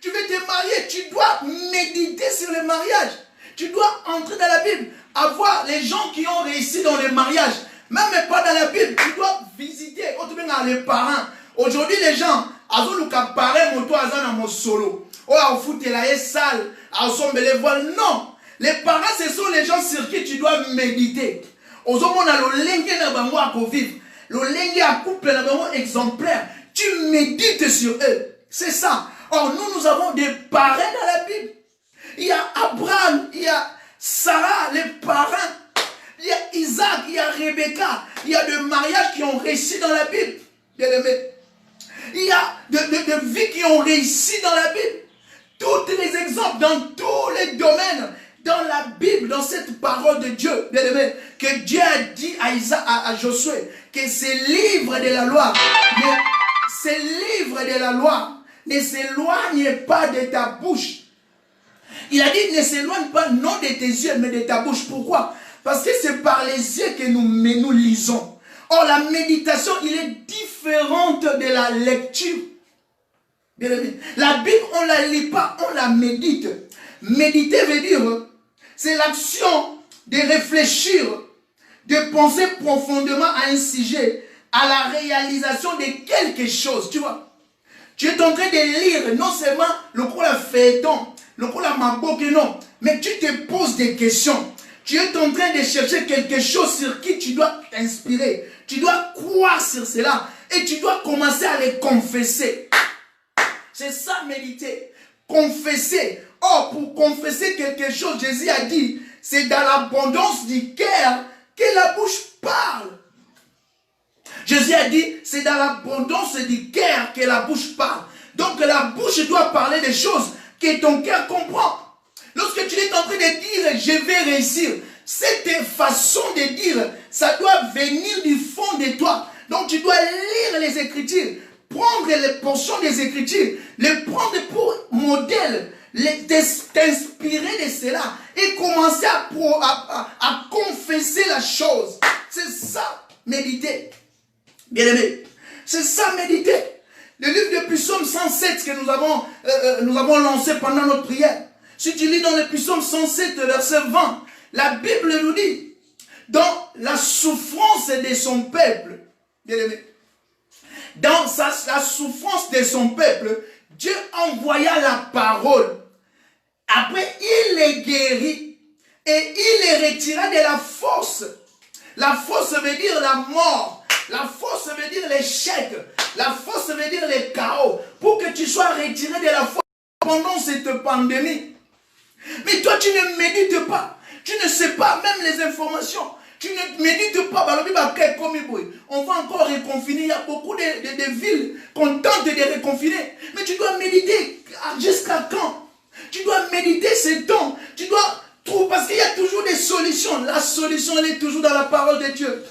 Tu veux te marier, tu dois méditer sur le mariage. Tu dois entrer dans la Bible, avoir les gens qui ont réussi dans le mariage. Même pas dans la Bible, tu dois visiter, les parents. Aujourd'hui, les gens, ils ont le parrain, mon solo. Oh, au foot, il a sale, non. Les parents, ce sont les gens sur qui tu dois méditer. Aux hommes, on a le lingue à vivre. Le lingue à couple exemplaire. Tu médites sur eux. C'est ça. Or, nous avons des parrains dans la Bible. Il y a Abraham, il y a Sarah, les parrains. Il y a Isaac, il y a Rebecca. Il y a des mariages qui ont réussi dans la Bible. Bien aimé. Il y a de vies qui ont réussi dans la Bible. Tous les exemples dans tous les domaines. Dans la Bible, dans cette parole de Dieu, bien aimé, que Dieu a dit à Isaac, à Josué, que ces livres de la loi, ne s'éloignent pas de ta bouche. Il a dit, ne s'éloigne pas non de tes yeux, mais de ta bouche. Pourquoi? Parce que c'est par les yeux que nous lisons. Or, la méditation, il est différente de la lecture. Bien aimé. La Bible, on ne la lit pas, on la médite. Méditer veut dire, c'est l'action de réfléchir, de penser profondément à un sujet, à la réalisation de quelque chose, tu vois. Tu es en train de lire, non seulement le cours la feuilleton, le cours la maboke, non, mais tu te poses des questions. Tu es en train de chercher quelque chose sur qui tu dois t'inspirer. Tu dois croire sur cela et tu dois commencer à les confesser. C'est ça, méditer. Confesser. Or, pour confesser quelque chose, Jésus a dit, c'est dans l'abondance du cœur que la bouche parle. Jésus a dit, c'est dans l'abondance du cœur que la bouche parle. Donc, la bouche doit parler des choses que ton cœur comprend. Lorsque tu es en train de dire, je vais réussir, cette façon de dire, ça doit venir du fond de toi. Donc, tu dois lire les Écritures, prendre les portions des Écritures, les prendre pour modèle, t'inspirer de cela et commencer à confesser la chose. C'est ça, méditer. Bien aimé, c'est ça, méditer. Le livre de Psaume 107 que nous avons lancé pendant notre prière. Si tu lis dans le Psaume 107, verset 20, la Bible nous dit, dans la souffrance de son peuple, bien aimé, dans la souffrance de son peuple, Dieu envoya la parole. Après, il les guérit et il les retira de la force. La force veut dire la mort. La force veut dire l'échec. La force veut dire le chaos. Pour que tu sois retiré de la force pendant cette pandémie. Mais toi, tu ne médites pas. Tu ne sais pas même les informations. Tu ne médites pas. On va encore reconfiner. Il y a beaucoup de villes qu'on tente de reconfiner. Mais tu dois méditer. Jusqu'à quand? Tu dois méditer ces temps. Tu dois trouver. Parce qu'il y a toujours des solutions. La solution, elle est toujours dans la parole de Dieu.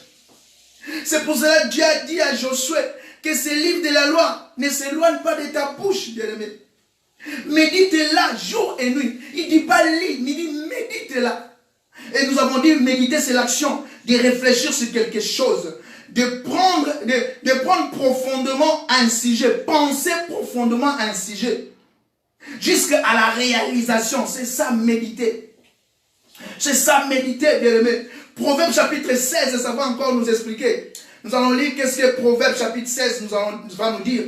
C'est pour cela que Dieu a dit à Josué que ces livres de la loi ne s'éloignent pas de ta bouche, bien-aimé. Médite-la jour et nuit. Il ne dit pas lis, mais il dit médite-la. Et nous avons dit méditer, c'est l'action de réfléchir sur quelque chose, de prendre profondément un sujet, penser profondément un sujet, jusqu'à la réalisation. C'est ça, méditer. C'est ça, méditer, bien-aimé. Proverbe chapitre 16, ça va encore nous expliquer. Nous allons lire qu'est-ce que Proverbe chapitre 16 va nous dire.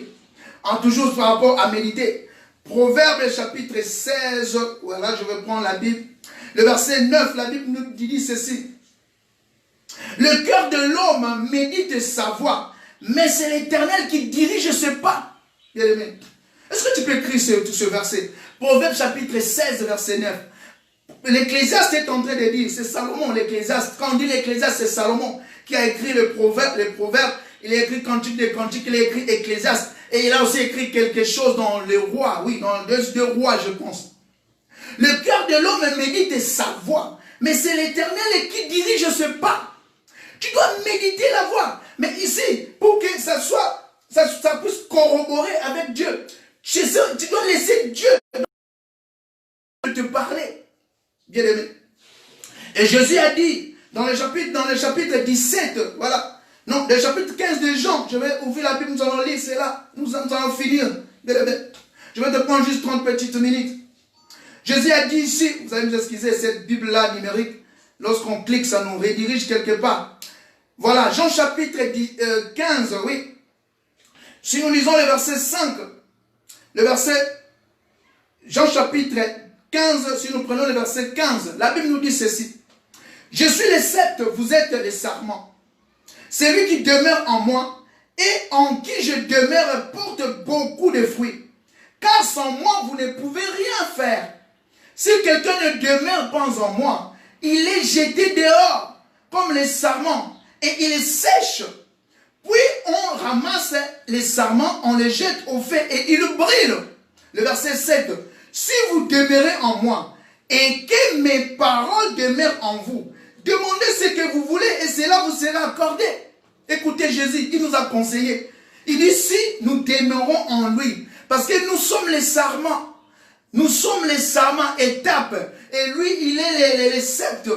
Toujours par rapport à méditer. Proverbe chapitre 16, voilà, je vais prendre la Bible. Le verset 9, la Bible nous dit ceci. Le cœur de l'homme médite sa voie, mais c'est l'Éternel qui dirige ses pas. Bien aimé. Est-ce que tu peux écrire ce verset? Proverbe chapitre 16, verset 9. L'Ecclésiaste est en train de dire, c'est Salomon, l'Ecclésiaste. Quand on dit l'Ecclésiaste, c'est Salomon qui a écrit le proverbe. Il a écrit Cantique des Cantiques, il a écrit Ecclésiaste. Et il a aussi écrit quelque chose dans les rois, oui, dans les deux rois, je pense. Le cœur de l'homme médite sa voix, mais c'est l'Éternel qui dirige ses pas. Tu dois méditer la voix. Mais ici, pour que ça puisse corroborer avec Dieu, tu dois laisser Dieu te parler. Bien aimé. Et Jésus a dit, dans le chapitre 17, voilà, non, le chapitre 15 de Jean, je vais ouvrir la Bible, nous allons lire cela, nous allons finir. Bien aimé. Je vais te prendre juste 30 petites minutes. Jésus a dit ici, vous allez nous excuser, cette Bible-là numérique, lorsqu'on clique, ça nous redirige quelque part. Voilà, Jean chapitre 15, oui. Si nous lisons le verset 5, le verset, Jean chapitre 15, si nous prenons le verset 15, la Bible nous dit ceci. Je suis le cep, vous êtes les sarments. Celui qui demeure en moi et en qui je demeure porte beaucoup de fruits. Car sans moi, vous ne pouvez rien faire. Si quelqu'un ne demeure pas en moi, il est jeté dehors comme les sarments et il sèche. Puis on ramasse les sarments, on les jette au feu et ils brûlent. Le verset 7. Si vous demeurez en moi et que mes paroles demeurent en vous, demandez ce que vous voulez et cela vous sera accordé. Écoutez Jésus, il nous a conseillé. Il dit si nous demeurons en lui, parce que nous sommes les sarments. Nous sommes les sarments étapes. Et lui, il est les sept,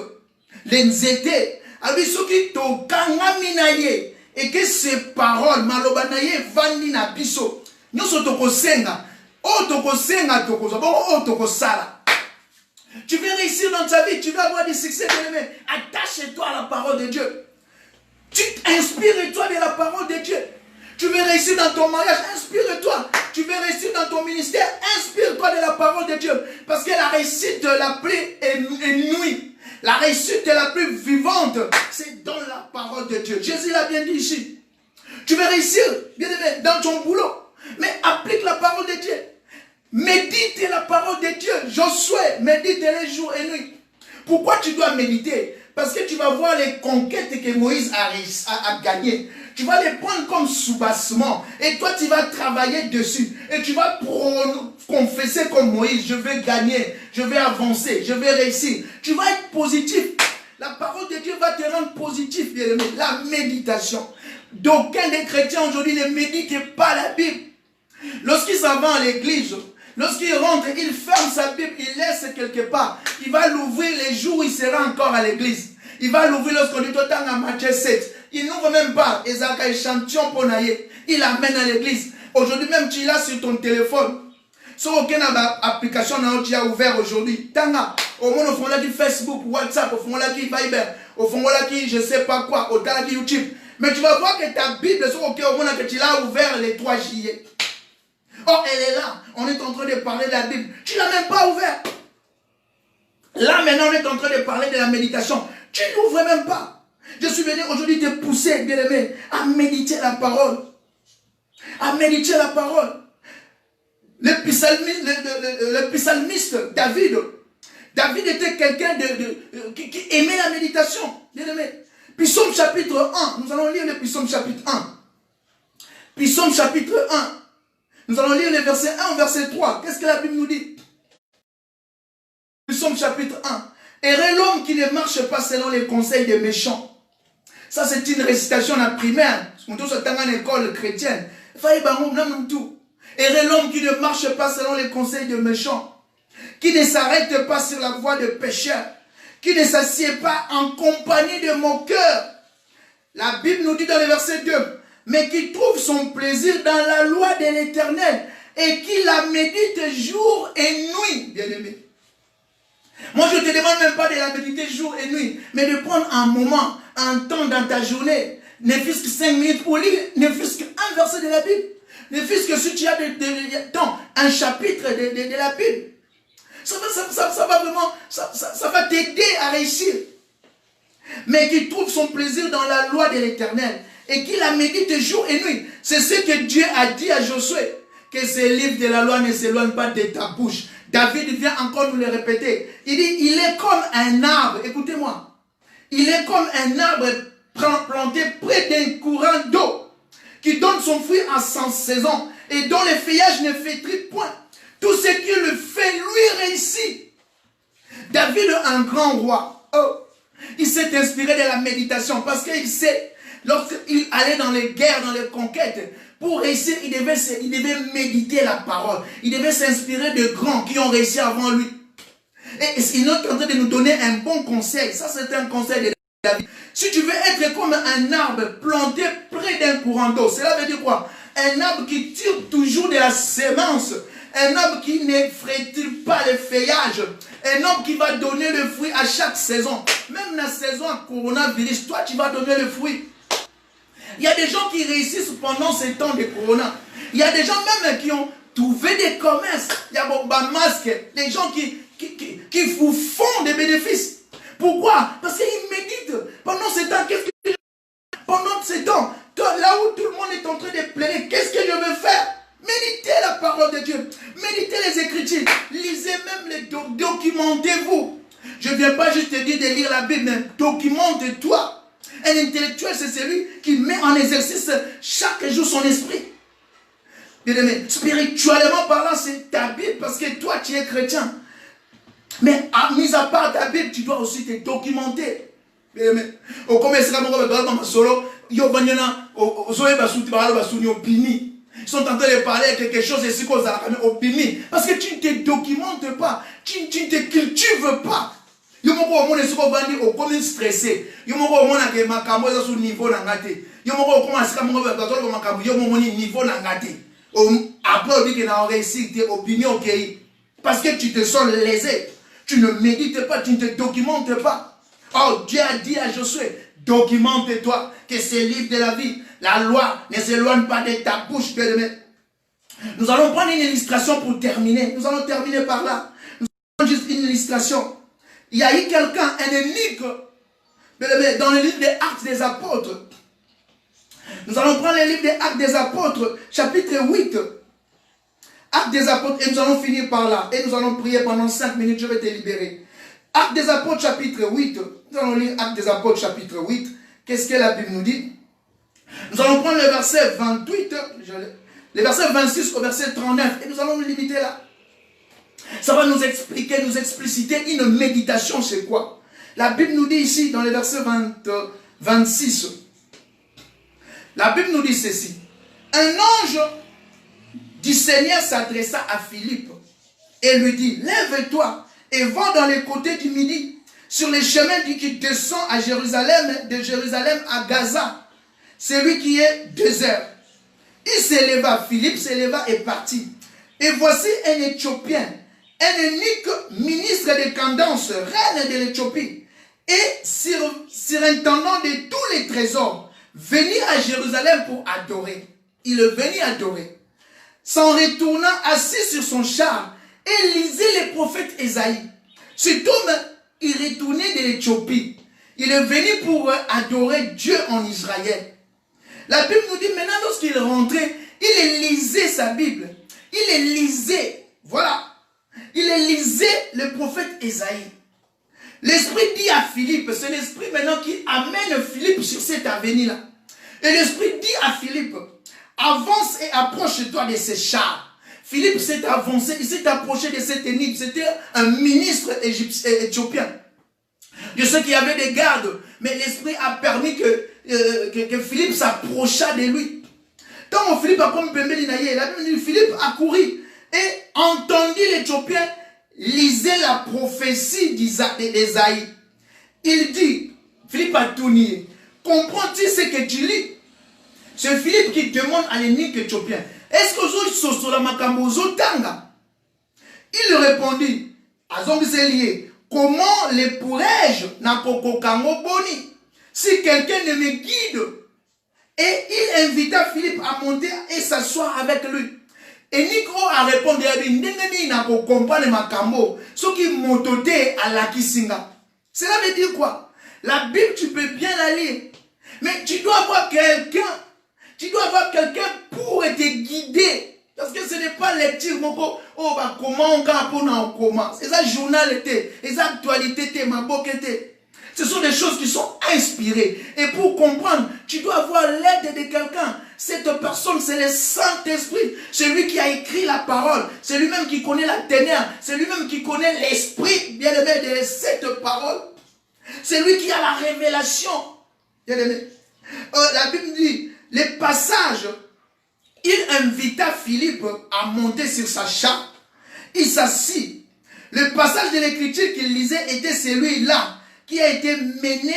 les nzete. Alors, ceux qui t'ont kangaminaye. Et que ces paroles, malobanaye, vandi na biso. Nous sommes tokosenga. Oh, tokosenga, oh, tokosala. Tu veux réussir dans ta vie, tu veux avoir des succès, bien-aimé. Attache-toi à la parole de Dieu. Tu inspires-toi de la parole de Dieu. Tu veux réussir dans ton mariage, inspire-toi. Tu veux réussir dans ton ministère, inspire-toi de la parole de Dieu. Parce que la réussite la plus inouïe, la réussite la plus vivante, c'est dans la parole de Dieu. Jésus l'a bien dit ici. Tu veux réussir, bien aimé, dans ton boulot, mais applique la parole de Dieu. Médite la parole de Dieu. Josué, médite les jours et nuits. Pourquoi tu dois méditer? Parce que tu vas voir les conquêtes que Moïse a gagnées. Tu vas les prendre comme soubassement. Et toi, tu vas travailler dessus. Et tu vas confesser comme Moïse. Je vais gagner. Je vais avancer. Je vais réussir. Tu vas être positif. La parole de Dieu va te rendre positif, bien aimé. La méditation. D'aucuns des chrétiens aujourd'hui ne méditent pas la Bible. Lorsqu'ils s'en vont à l'église, lorsqu'il rentre, il ferme sa Bible, il laisse quelque part. Il va l'ouvrir les jours où il sera encore à l'église. Il va l'ouvrir lorsqu'on dit autant à Matthieu 7. Il n'ouvre même pas. Échantillon pour naïe. Il l'amène à l'église. Aujourd'hui même, tu l'as sur ton téléphone. Sur aucune application tu as ouvert aujourd'hui. Tanga. Au moins, au fond là qui Facebook, WhatsApp, au fond là qui Viber, au fond là qui je sais pas quoi, au temps qui YouTube. Mais tu vas voir que ta Bible, sur aucun au moins que tu l'as ouvert les 3 juillet. Oh, elle est là. On est en train de parler de la Bible. Tu ne l'as même pas ouvert. Là, maintenant, on est en train de parler de la méditation. Tu ne l'ouvres même pas. Je suis venu aujourd'hui te pousser, bien aimé, à méditer la parole. À méditer la parole. Le psalmiste David. David était quelqu'un qui aimait la méditation. Bien aimé. Psaume chapitre 1. Nous allons lire le psaume chapitre 1. Psaume chapitre 1. Nous allons lire le verset 1 au verset 3. Qu'est-ce que la Bible nous dit? Psaume chapitre 1. Heureux l'homme qui ne marche pas selon les conseils des méchants. Ça, c'est une récitation en primaire. On doit se dans une école chrétienne. Heureux l'homme qui ne marche pas selon les conseils des méchants. Qui ne s'arrête pas sur la voie de pécheurs. Qui ne s'assied pas en compagnie de moqueurs. La Bible nous dit dans le verset 2. Mais qui trouve son plaisir dans la loi de l'Éternel et qui la médite jour et nuit, bien-aimé. Moi, je ne te demande même pas de la méditer jour et nuit, mais de prendre un moment, un temps dans ta journée, ne fût-ce que 5 minutes pour lire, ne fût-ce qu'un verset de la Bible, ne fût-ce que si tu as un chapitre de la Bible. Ça va vraiment, ça va t'aider à réussir. Mais qui trouve son plaisir dans la loi de l'Éternel et qui la médite jour et nuit. C'est ce que Dieu a dit à Josué, que ces livres de la loi ne s'éloignent pas de ta bouche. David vient encore nous le répéter. Il dit, il est comme un arbre, écoutez-moi, il est comme un arbre planté près d'un courant d'eau, qui donne son fruit à sa saison, et dont le feuillage ne flétrit point. Tout ce qui le fait, lui réussit. David, un grand roi, il s'est inspiré de la méditation, parce qu'il sait, lorsqu'il allait dans les guerres, dans les conquêtes, pour réussir, il devait méditer la parole. Il devait s'inspirer de grands qui ont réussi avant lui. Et il est en train de nous donner un bon conseil. Ça, c'est un conseil de David. Si tu veux être comme un arbre planté près d'un courant d'eau, cela veut dire quoi? Un arbre qui tire toujours de la sémence. Un homme qui ne frétille pas le feuillage. Un homme qui va donner le fruit à chaque saison. Même la saison coronavirus, toi tu vas donner le fruit. Il y a des gens qui réussissent pendant ces temps de corona. Il y a des gens même qui ont trouvé des commerces. Il y a des masques. Les gens qui vous font des bénéfices. Pourquoi? Parce qu'ils méditent. Pendant ces temps, qu'est-ce que pendant ces temps, là où tout le monde est en train de plaider, qu'est-ce que je veux faire? Méditez la parole de Dieu. Méditez les Écritures. Lisez même les documentez-vous. Je ne viens pas juste te dire de lire la Bible, mais documente-toi. Un intellectuel, c'est celui qui met en exercice chaque jour son esprit. Bien-aimé, spirituellement parlant, c'est ta Bible parce que toi, tu es chrétien. Mais mis à part ta Bible, tu dois aussi te documenter. Bien-aimé, au commerce, ils sont en train de parler de quelque chose et c'est qu'on a parce que tu ne te documentes pas, tu ne te cultives pas. Yo moko omona siko bandi okomi stressé. Yo moko omona ke makambo eza sur niveau na ngate. Yo moko okoma sika moko ba tolo makambo yo moni niveau na ngate. Après on dit que na réussite tes opinions OK. Parce que tu te sens lésé. Tu ne médites pas, tu ne te documentes pas. Oh, Dieu a dit à Josué, documente-toi que c'est le livre de la vie. La loi ne s'éloigne pas de ta bouche, bien-aimé. Nous allons prendre une illustration pour terminer. Nous allons terminer par là. Nous allons juste une illustration. Il y a eu quelqu'un, un eunuque, dans le livre des Actes des Apôtres. Nous allons prendre le livre des Actes des Apôtres, chapitre 8. Actes des Apôtres, et nous allons finir par là. Et nous allons prier pendant 5 minutes, je vais te libérer. Actes des Apôtres, chapitre 8. Nous allons lire Actes des Apôtres, chapitre 8. Qu'est-ce que la Bible nous dit? Nous allons prendre le verset 28, le verset 26 au verset 39. Et nous allons nous limiter là. Ça va nous expliquer, nous expliciter une méditation, c'est quoi? La Bible nous dit ici, dans le verset 26, la Bible nous dit ceci. Un ange du Seigneur s'adressa à Philippe et lui dit, lève-toi et va dans les côtés du midi, sur les chemins qui descend à Jérusalem, de Jérusalem à Gaza, celui qui est désert. Il s'éleva, Philippe s'éleva et partit. Et voici un Éthiopien, un unique ministre de Candace, reine de l'Éthiopie, et surintendant de tous les trésors, venir à Jérusalem pour adorer. Il est venu adorer. S'en retournant assis sur son char, et lisait les prophètes Ésaïe. Cet homme, il retournait de l'Éthiopie. Il est venu pour adorer Dieu en Israël. La Bible nous dit maintenant, lorsqu'il rentrait, il lisait sa Bible. Il lisait, voilà. Il lisait le prophète Ésaïe. L'Esprit dit à Philippe, c'est l'Esprit maintenant qui amène Philippe sur cette avenue-là. Et l'Esprit dit à Philippe, avance et approche-toi de ces chars. Philippe s'est avancé, il s'est approché de cet énigme. C'était un ministre éthiopien. Je sais qu'il y avait des gardes, mais l'Esprit a permis que Philippe s'approcha de lui. Quand Philippe a comme Philippe a couru et entendu l'Éthiopien lisait la prophétie d'Ésaïe. Il dit, Philippe a tout nié. Comprends-tu ce que tu lis? C'est Philippe qui demande à l'ennemi éthiopien, est-ce que vous soso la makambo tanga? Il répondit, comment les pourrais-je na kokokango boni? Si quelqu'un ne me guide. Et il invita Philippe à monter et s'asseoir avec lui. Et Nico a répondu à lui, ndengeni na comprendre makambo, ce qui motote à la kisinga. Cela veut dire quoi? La Bible, tu peux bien la lire, mais tu dois avoir quelqu'un. Tu dois avoir quelqu'un pour te guider. Parce que ce n'est pas lecture. Oh, bah, comment on va comment. C'est ça, journal, c'est ça, actualité, ma boquette. Ce sont des choses qui sont inspirées. Et pour comprendre, tu dois avoir l'aide de quelqu'un. Cette personne, c'est le Saint-Esprit. C'est lui qui a écrit la parole. C'est lui-même qui connaît la ténèbre. C'est lui-même qui connaît l'esprit, bien aimé, de cette parole. C'est lui qui a la révélation. Bien aimé. La Bible dit, les passages, il invita Philippe à monter sur sa char. Il s'assit. Le passage de l'écriture qu'il lisait était celui-là qui a été mené.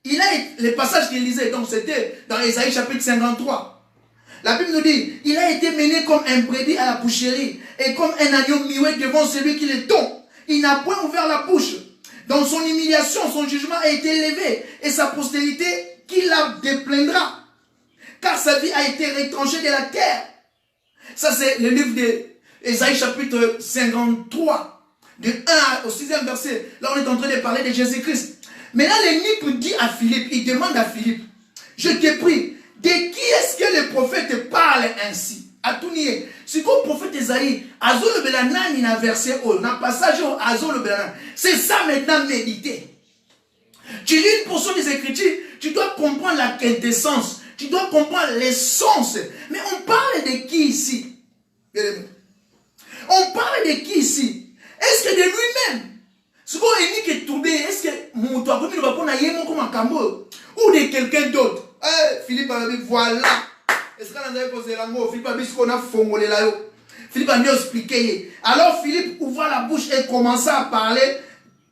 Le passage qu'il lisait, donc c'était dans Ésaïe chapitre 53. La Bible nous dit, il a été mené comme un brebis à la boucherie et comme un agneau muet devant celui qui le tond. Il n'a point ouvert la bouche. Dans son humiliation, son jugement a été élevé, et sa postérité qui la déplaindra. Car sa vie a été retranchée de la terre. Ça, c'est le livre d'Ésaïe chapitre 53, de 1 au 6e verset. Là, on est en train de parler de Jésus-Christ. Mais là, l'énigme dit à Philippe, il demande à Philippe, je te prie, de qui est-ce que le prophète parle ainsi? À tout nier. Si le prophète Esaïe, Azol Belanan, il a versé au, dans passage au Azol Belanan. C'est ça maintenant méditer. Tu lis une portion des Écritures, tu dois comprendre la quintessence, tu dois comprendre l'essence. Mais on parle de qui ici? On parle de qui ici? Est-ce que de lui-même? Ce qu'on est qui est tombé, est-ce que mon toit comme il va prendre un comme un cambo ou de quelqu'un d'autre? Philippe a dit voilà. Est-ce qu'on a posé la mot? Philippe a dit qu'on a fongolé là. Philippe a bien expliqué. Alors Philippe ouvra la bouche et commença à parler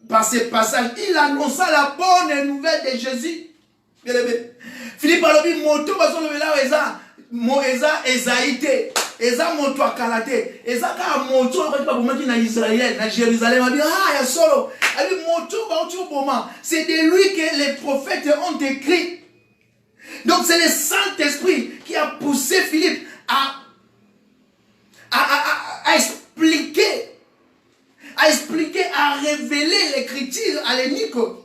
par ces passages. Il annonça la bonne nouvelle de Jésus. Philippe a dit moto bazo le là eza mo eza ezaïté. Eza moto akalate. Eza ka moto ba bomaki na Israël, na Jérusalem. A dit ah ya solo. A dit moto ba otu boma. C'est de lui que les prophètes ont écrit. Donc c'est le Saint-Esprit qui a poussé Philippe à expliquer, à révéler l'écriture à l'énigme.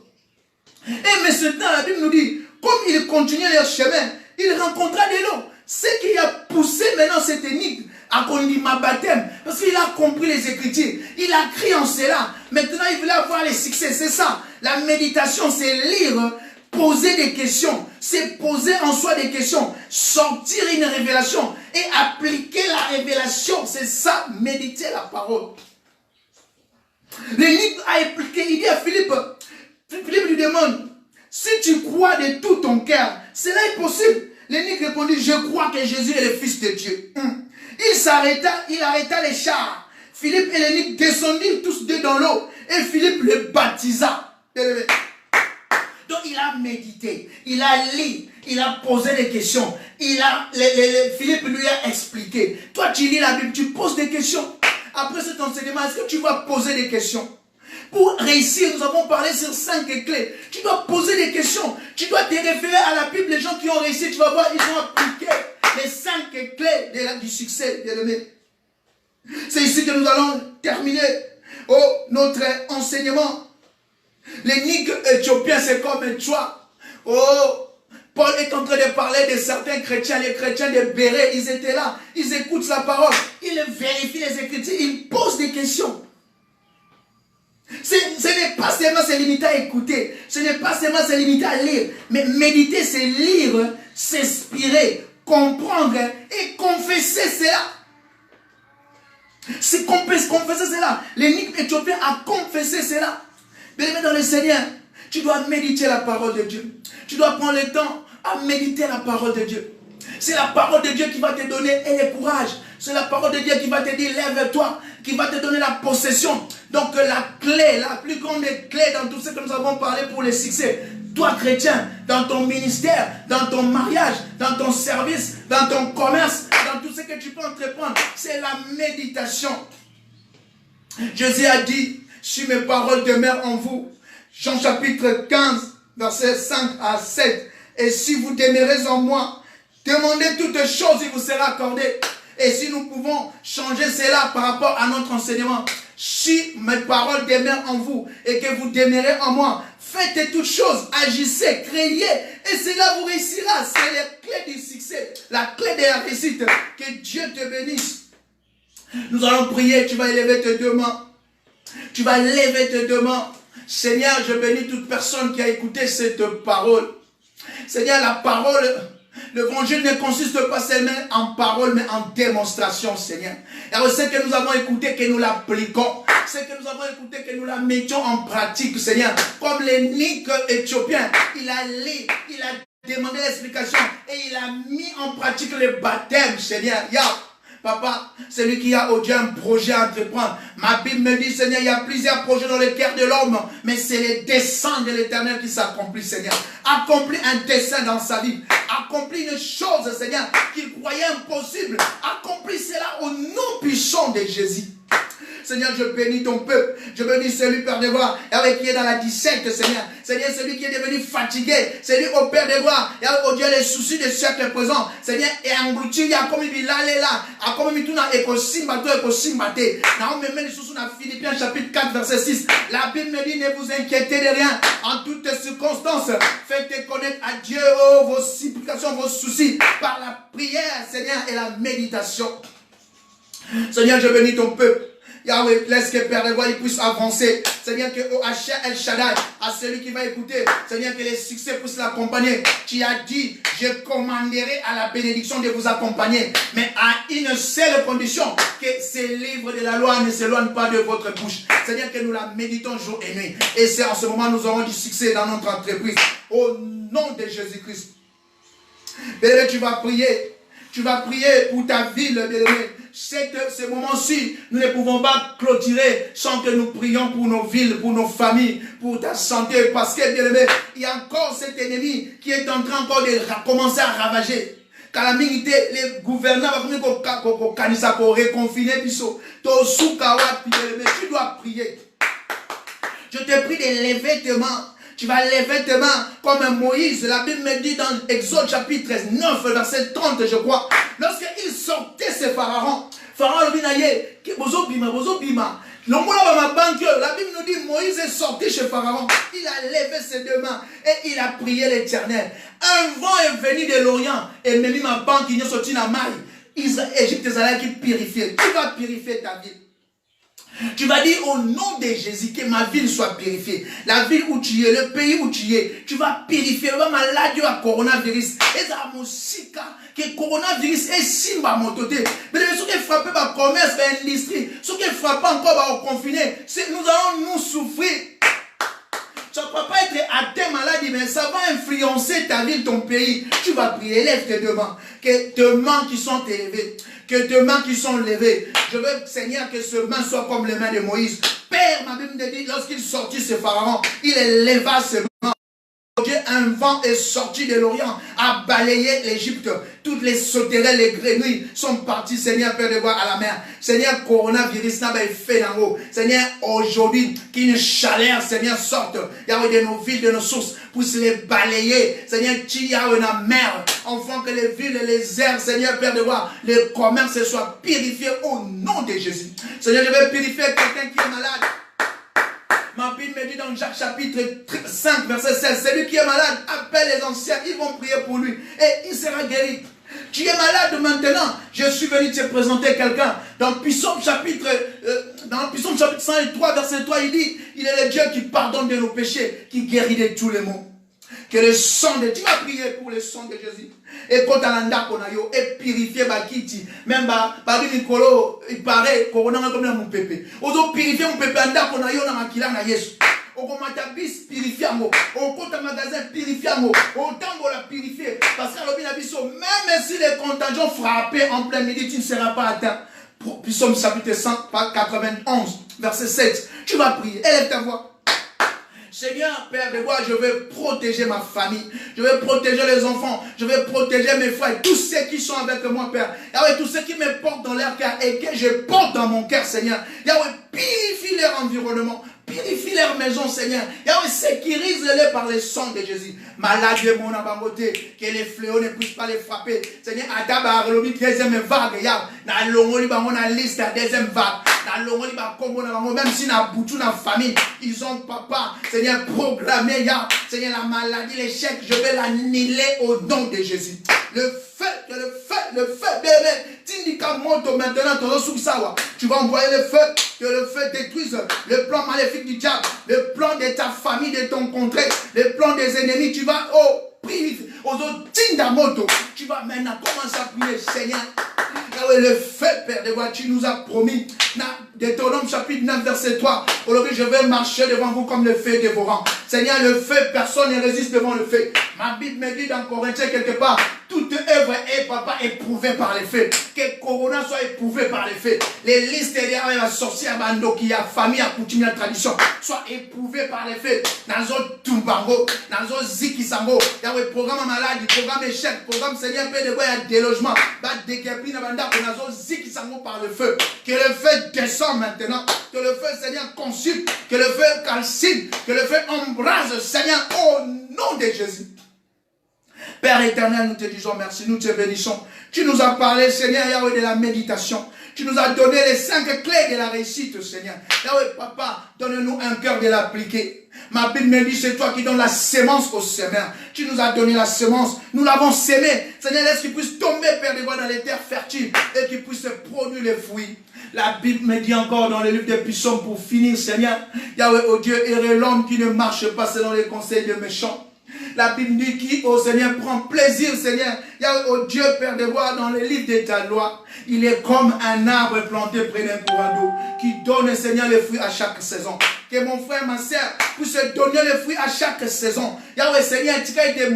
Et maintenant, la Bible nous dit, comme il continuait leur chemin, il rencontra de l'eau. Ce qui a poussé maintenant cette énigme à Kondima baptême, parce qu'il a compris les Écritures, il a crié en cela. Maintenant, il voulait avoir les succès. C'est ça. La méditation, c'est lire, poser des questions, c'est poser en soi des questions, sortir une révélation et appliquer la révélation. C'est ça, méditer la parole. L'énigme a appliqué, il dit à Philippe, Philippe lui demande, si tu crois de tout ton cœur, cela est possible. L'énigme répondit, je crois que Jésus est le Fils de Dieu. Il arrêta les chars. Philippe et l'énigme descendirent tous deux dans l'eau et Philippe le baptisa. Donc il a médité, il a lu, il a posé des questions. Philippe lui a expliqué. Toi tu lis la Bible, tu poses des questions. Après cet enseignement, est-ce que tu vas poser des questions? Pour réussir, nous avons parlé sur 5 clés. Tu dois poser des questions. Tu dois te référer à la Bible. Les gens qui ont réussi, tu vas voir, ils ont appliqué les 5 clés du succès, bien-aimé. C'est ici que nous allons terminer notre enseignement. L'énigme éthiopien, c'est comme un choix. Paul est en train de parler de certains chrétiens, les chrétiens de Béret, ils étaient là, ils écoutent la parole, ils vérifient les Écritures, ils posent des questions. Ce n'est pas seulement se limiter à écouter, ce n'est pas seulement se limiter à lire, mais méditer, c'est lire, s'inspirer, comprendre et confesser cela. C'est confesser cela. L'énigme éthiopien a confessé cela. Bien-aimé dans le Seigneur, tu dois méditer la parole de Dieu. Tu dois prendre le temps à méditer la parole de Dieu. C'est la parole de Dieu qui va te donner le courage. C'est la parole de Dieu qui va te dire lève-toi, qui va te donner la possession. Donc la clé, la plus grande clé dans tout ce que nous avons parlé pour le succès. Toi chrétien, dans ton ministère, dans ton mariage, dans ton service, dans ton commerce, dans tout ce que tu peux entreprendre, c'est la méditation. Jésus a dit, si mes paroles demeurent en vous, Jean chapitre 15, versets 5 à 7, et si vous demeurez en moi, demandez toutes choses, il vous sera accordé. Et si nous pouvons changer cela par rapport à notre enseignement, si mes paroles demeurent en vous et que vous demeurez en moi, faites toutes choses, agissez, créez, et cela vous réussira. C'est la clé du succès, la clé de la réussite. Que Dieu te bénisse. Nous allons prier, tu vas élever tes deux mains. Tu vas lever tes deux mains. Seigneur, je bénis toute personne qui a écouté cette parole. Seigneur, la parole, l'évangile ne consiste pas seulement en parole, mais en démonstration, Seigneur. Et c'est que nous avons écouté, que nous l'appliquons. C'est que nous avons écouté, que nous la mettions en pratique, Seigneur. Comme l'énigme éthiopien, il a lu, il a demandé l'explication et il a mis en pratique le baptême, Seigneur. Papa, celui qui a aujourd'hui un projet à entreprendre. Ma Bible me dit, Seigneur, il y a plusieurs projets dans le cœur de l'homme, mais c'est les desseins de l'Éternel qui s'accomplissent, Seigneur. Accomplis un dessein dans sa vie. Accomplis une chose, Seigneur, qu'il croyait impossible. Accomplis cela au nom puissant de Jésus. Seigneur, je bénis ton peuple. Je bénis celui, Père de gloire, qui est dans la 17, Seigneur. Seigneur, celui qui est devenu fatigué. Celui, au Père de gloire, au Dieu, les soucis de siècle présent. Seigneur, et englouti, il y a comme il là, a comme il tourne éco-simbate. Now, me mène sous Philippiens chapitre 4, verset 6. La Bible me dit, ne vous inquiétez de rien. En toutes circonstances, faites connaître à Dieu vos supplications, vos soucis, par la prière, Seigneur, et la méditation. Seigneur, je bénis ton peuple. Yahweh, laisse que Père de gloire il puisse avancer. Seigneur, que au El Shaddai, à celui qui va écouter, Seigneur, que les succès puissent l'accompagner. Tu as dit, je commanderai à la bénédiction de vous accompagner. Mais à une seule condition, que ces livres de la loi ne s'éloignent pas de votre bouche. Seigneur, que nous la méditons jour et nuit. Et c'est en ce moment que nous aurons du succès dans notre entreprise. Au nom de Jésus-Christ. Bien-aimé, tu vas prier. Tu vas prier pour ta ville, bien-aimé. Ce moment-ci, nous ne pouvons pas clôturer sans que nous prions pour nos villes, pour nos familles, pour ta santé. Parce que, bien aimé, il y a encore cet ennemi qui est en train encore de commencer à ravager. Calamité, les gouvernants vont reconfiner. Tu dois prier. Je te prie de lever tes mains. Tu vas lever tes mains comme Moïse. La Bible me dit dans Exode chapitre 9, verset 30, je crois. Lorsqu'il sortait ce pharaon, Pharaon lui dit, la Bible nous dit, Moïse est sorti chez Pharaon. Il a levé ses deux mains et il a prié l'Éternel. Un vent est venu de l'Orient et m'a mis ma banque qui est sortie dans la maille. Égypte qui purifie. Tu vas purifier ta vie. Tu vas dire au nom de Jésus que ma ville soit purifiée. La ville où tu es, le pays où tu es, tu vas purifier. Tu vas malade à coronavirus. Et ça musique que coronavirus est simba mototé. Mais ceux qui frappent par commerce, par industrie, ceux qui frappent encore par confiné, nous allons nous souffrir. Tu ne vas pas être atteint maladie, mais ça va influencer ta ville, ton pays. Tu vas prier, lève tes deux mains. Que tes mains qui sont élevées, que tes mains qui sont levées. Je veux, Seigneur, que ce main soit comme les mains de Moïse. Père, ma Bible me dit, lorsqu'il sortit ce pharaon, il éleva ses mains. Un vent est sorti de l'Orient, a balayé l'Égypte. Toutes les sauterelles, les grenouilles sont parties, Seigneur, Père de gloire, à la mer. Seigneur, coronavirus n'a pas fait d'en haut. Seigneur, aujourd'hui, qu'une chaleur, Seigneur, sorte. Il y a de nos villes, de nos sources, pour se les balayer. Seigneur, tu y a une mer. Enfin, que les villes et les airs, Seigneur, Père de gloire, le commerce soit purifié au nom de Jésus. Seigneur, je vais purifier quelqu'un qui est malade. Ma Bible me dit dans Jacques chapitre 5, verset 16, celui qui est malade, appelle les anciens, ils vont prier pour lui et il sera guéri. Tu es malade maintenant, je suis venu te présenter quelqu'un. Dans Psaume chapitre 103, verset 3, il dit, il est le Dieu qui pardonne de nos péchés, qui guérit de tous les maux. Que le sang de... Tu vas prier pour le sang de Jésus. Et quand on a et purifier Bakiti. Même Bari Nicolo, il paraît, qu'on a comme mon pépé. On purifier mon pépé, on a dans ma kila na Yesu. On commence à purifier mon. On compte un magasin purifier mon. On tambo la purifier. Parce qu'à l'objet même si les contagions frappaient en plein midi, tu ne seras pas atteint. Psaume chapitre 191, verset 7. Tu vas prier. Élève ta voix. Seigneur, Père de gloire, je vais protéger ma famille. Je vais protéger les enfants. Je vais protéger mes frères. Tous ceux qui sont avec moi, Père. Yahweh, tous ceux qui me portent dans leur cœur et que je porte dans mon cœur, Seigneur. Yahweh, purifie leur environnement. Purifie leur maison, Seigneur. Yahweh, sécurise-les par le sang de Jésus. Malade de mon abamoté, que les fléaux ne puissent pas les frapper. Seigneur, Adaba, deuxième vague. Yahweh, na longoli ba mon liste à deuxième vague. Na longoli ba kombo na bango, même si na boutou na famille, ils ont papa, Seigneur, programmé, Yahweh. Seigneur, la maladie, l'échec, je vais l'annihiler au nom de Jésus. Le feu, bébé. Tindika moto maintenant, tu vas envoyer le feu, que le feu détruise le plan maléfique du diable, le plan de ta famille, de ton contrée, le plan des ennemis. Tu vas, prier aux autres Tindamoto. Tu vas maintenant commencer à prier, Seigneur. Le feu, Père de gloire, tu nous as promis. Deutéronome chapitre 9, verset 3. Aujourd'hui, je vais marcher devant vous comme le feu dévorant. Seigneur, le feu, personne ne résiste devant le feu. Ma Bible me dit dans Corinthiens quelque part, tout toute œuvre est, papa, éprouvée par les faits. Que Corona soit éprouvé par les faits. Les listes derrière la sorcière, bando, qui a famille, a coutume, la tradition, soit éprouvée par les faits. Dans un tumbango, dans un zikisango, il y a un programme maladie, programme échec, programme Seigneur, paix de bois, il y a délogement. Bat déguerpine, banda, dans un zikisango par le feu. Que le feu descend maintenant. Que le feu, Seigneur, consulte. Que le feu calcine. Que le feu embrase, Seigneur, au nom de Jésus. Père éternel, nous te disons merci, nous te bénissons. Tu nous as parlé, Seigneur, Yahweh, de la méditation. Tu nous as donné les 5 clés de la réussite, Seigneur. Yahweh, papa, donne-nous un cœur de l'appliquer. Ma Bible me dit, c'est toi qui donnes la sémence au semeur. Tu nous as donné la sémence, nous l'avons sémée. Seigneur, laisse qu'il puisse tomber, Père, des voies dans les terres fertiles et qu'il puisse produire les fruits. La Bible me dit encore dans le livre des Psaumes pour finir, Seigneur, Yahweh, oh Dieu, heureux l'homme qui ne marche pas selon les conseils des méchants. La Bible dit qui, oh Seigneur, prend plaisir, Seigneur. Yahweh, oh Dieu, Père de voir dans les livres de ta loi. Il est comme un arbre planté près d'un courant d'eau qui donne, Seigneur, les fruits à chaque saison. Que mon frère, ma soeur, puisse donner les fruits à chaque saison. Yahweh, Seigneur, tu as été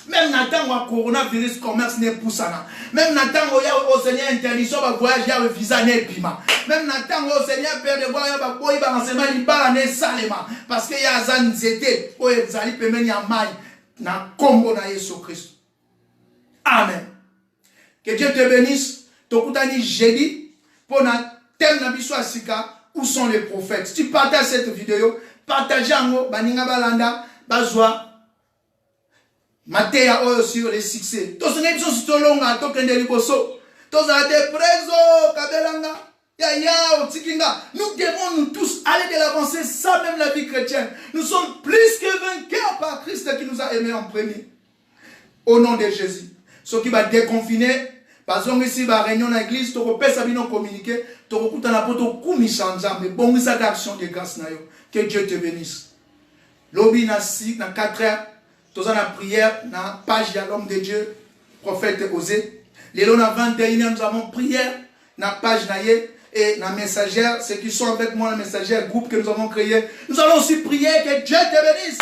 même Nathan ou coronavirus commerce n'est poussana. Même Nathan ou au Seigneur interdiction va voyage Yahweh visa n'est pima. Même Nathan au Seigneur Père de voir Yahweh boy ba enseignement il parle ne salema parce que ya zan zete o ezali pemeni ya mai na kombo na Yesu Christ. Amen. Que Dieu te bénisse. Tokutani jeudi pour na thème na biso asika où sont les prophètes. Si tu partages cette vidéo, partagez en baninga balanda bazwa Matéa sur les succès. Tous les gens sont longs, tous les liboso. Tous les présos, kabelanga, yaya, otikinga. Nous devons nous tous aller de l'avancée, ça même la vie chrétienne. Nous sommes plus que vainqueurs par Christ qui nous a aimés en premier. Au nom de Jésus. Ce qui va déconfiner, par exemple ici, la réunion dans l'église, tu peux sabino communiquer, tu peux écouter la poto koumi chanja, mais bon, ça d'action de grâce na yo. Que Dieu te bénisse. Lobby na 4 heures. Tous en la prière, dans la page de l'homme de Dieu, prophète Osée. Les lois 21, nous avons prière, dans la page et dans la messagère, ceux qui sont avec moi, la messagère, groupe que nous avons créé. Nous allons aussi prier que Dieu te bénisse.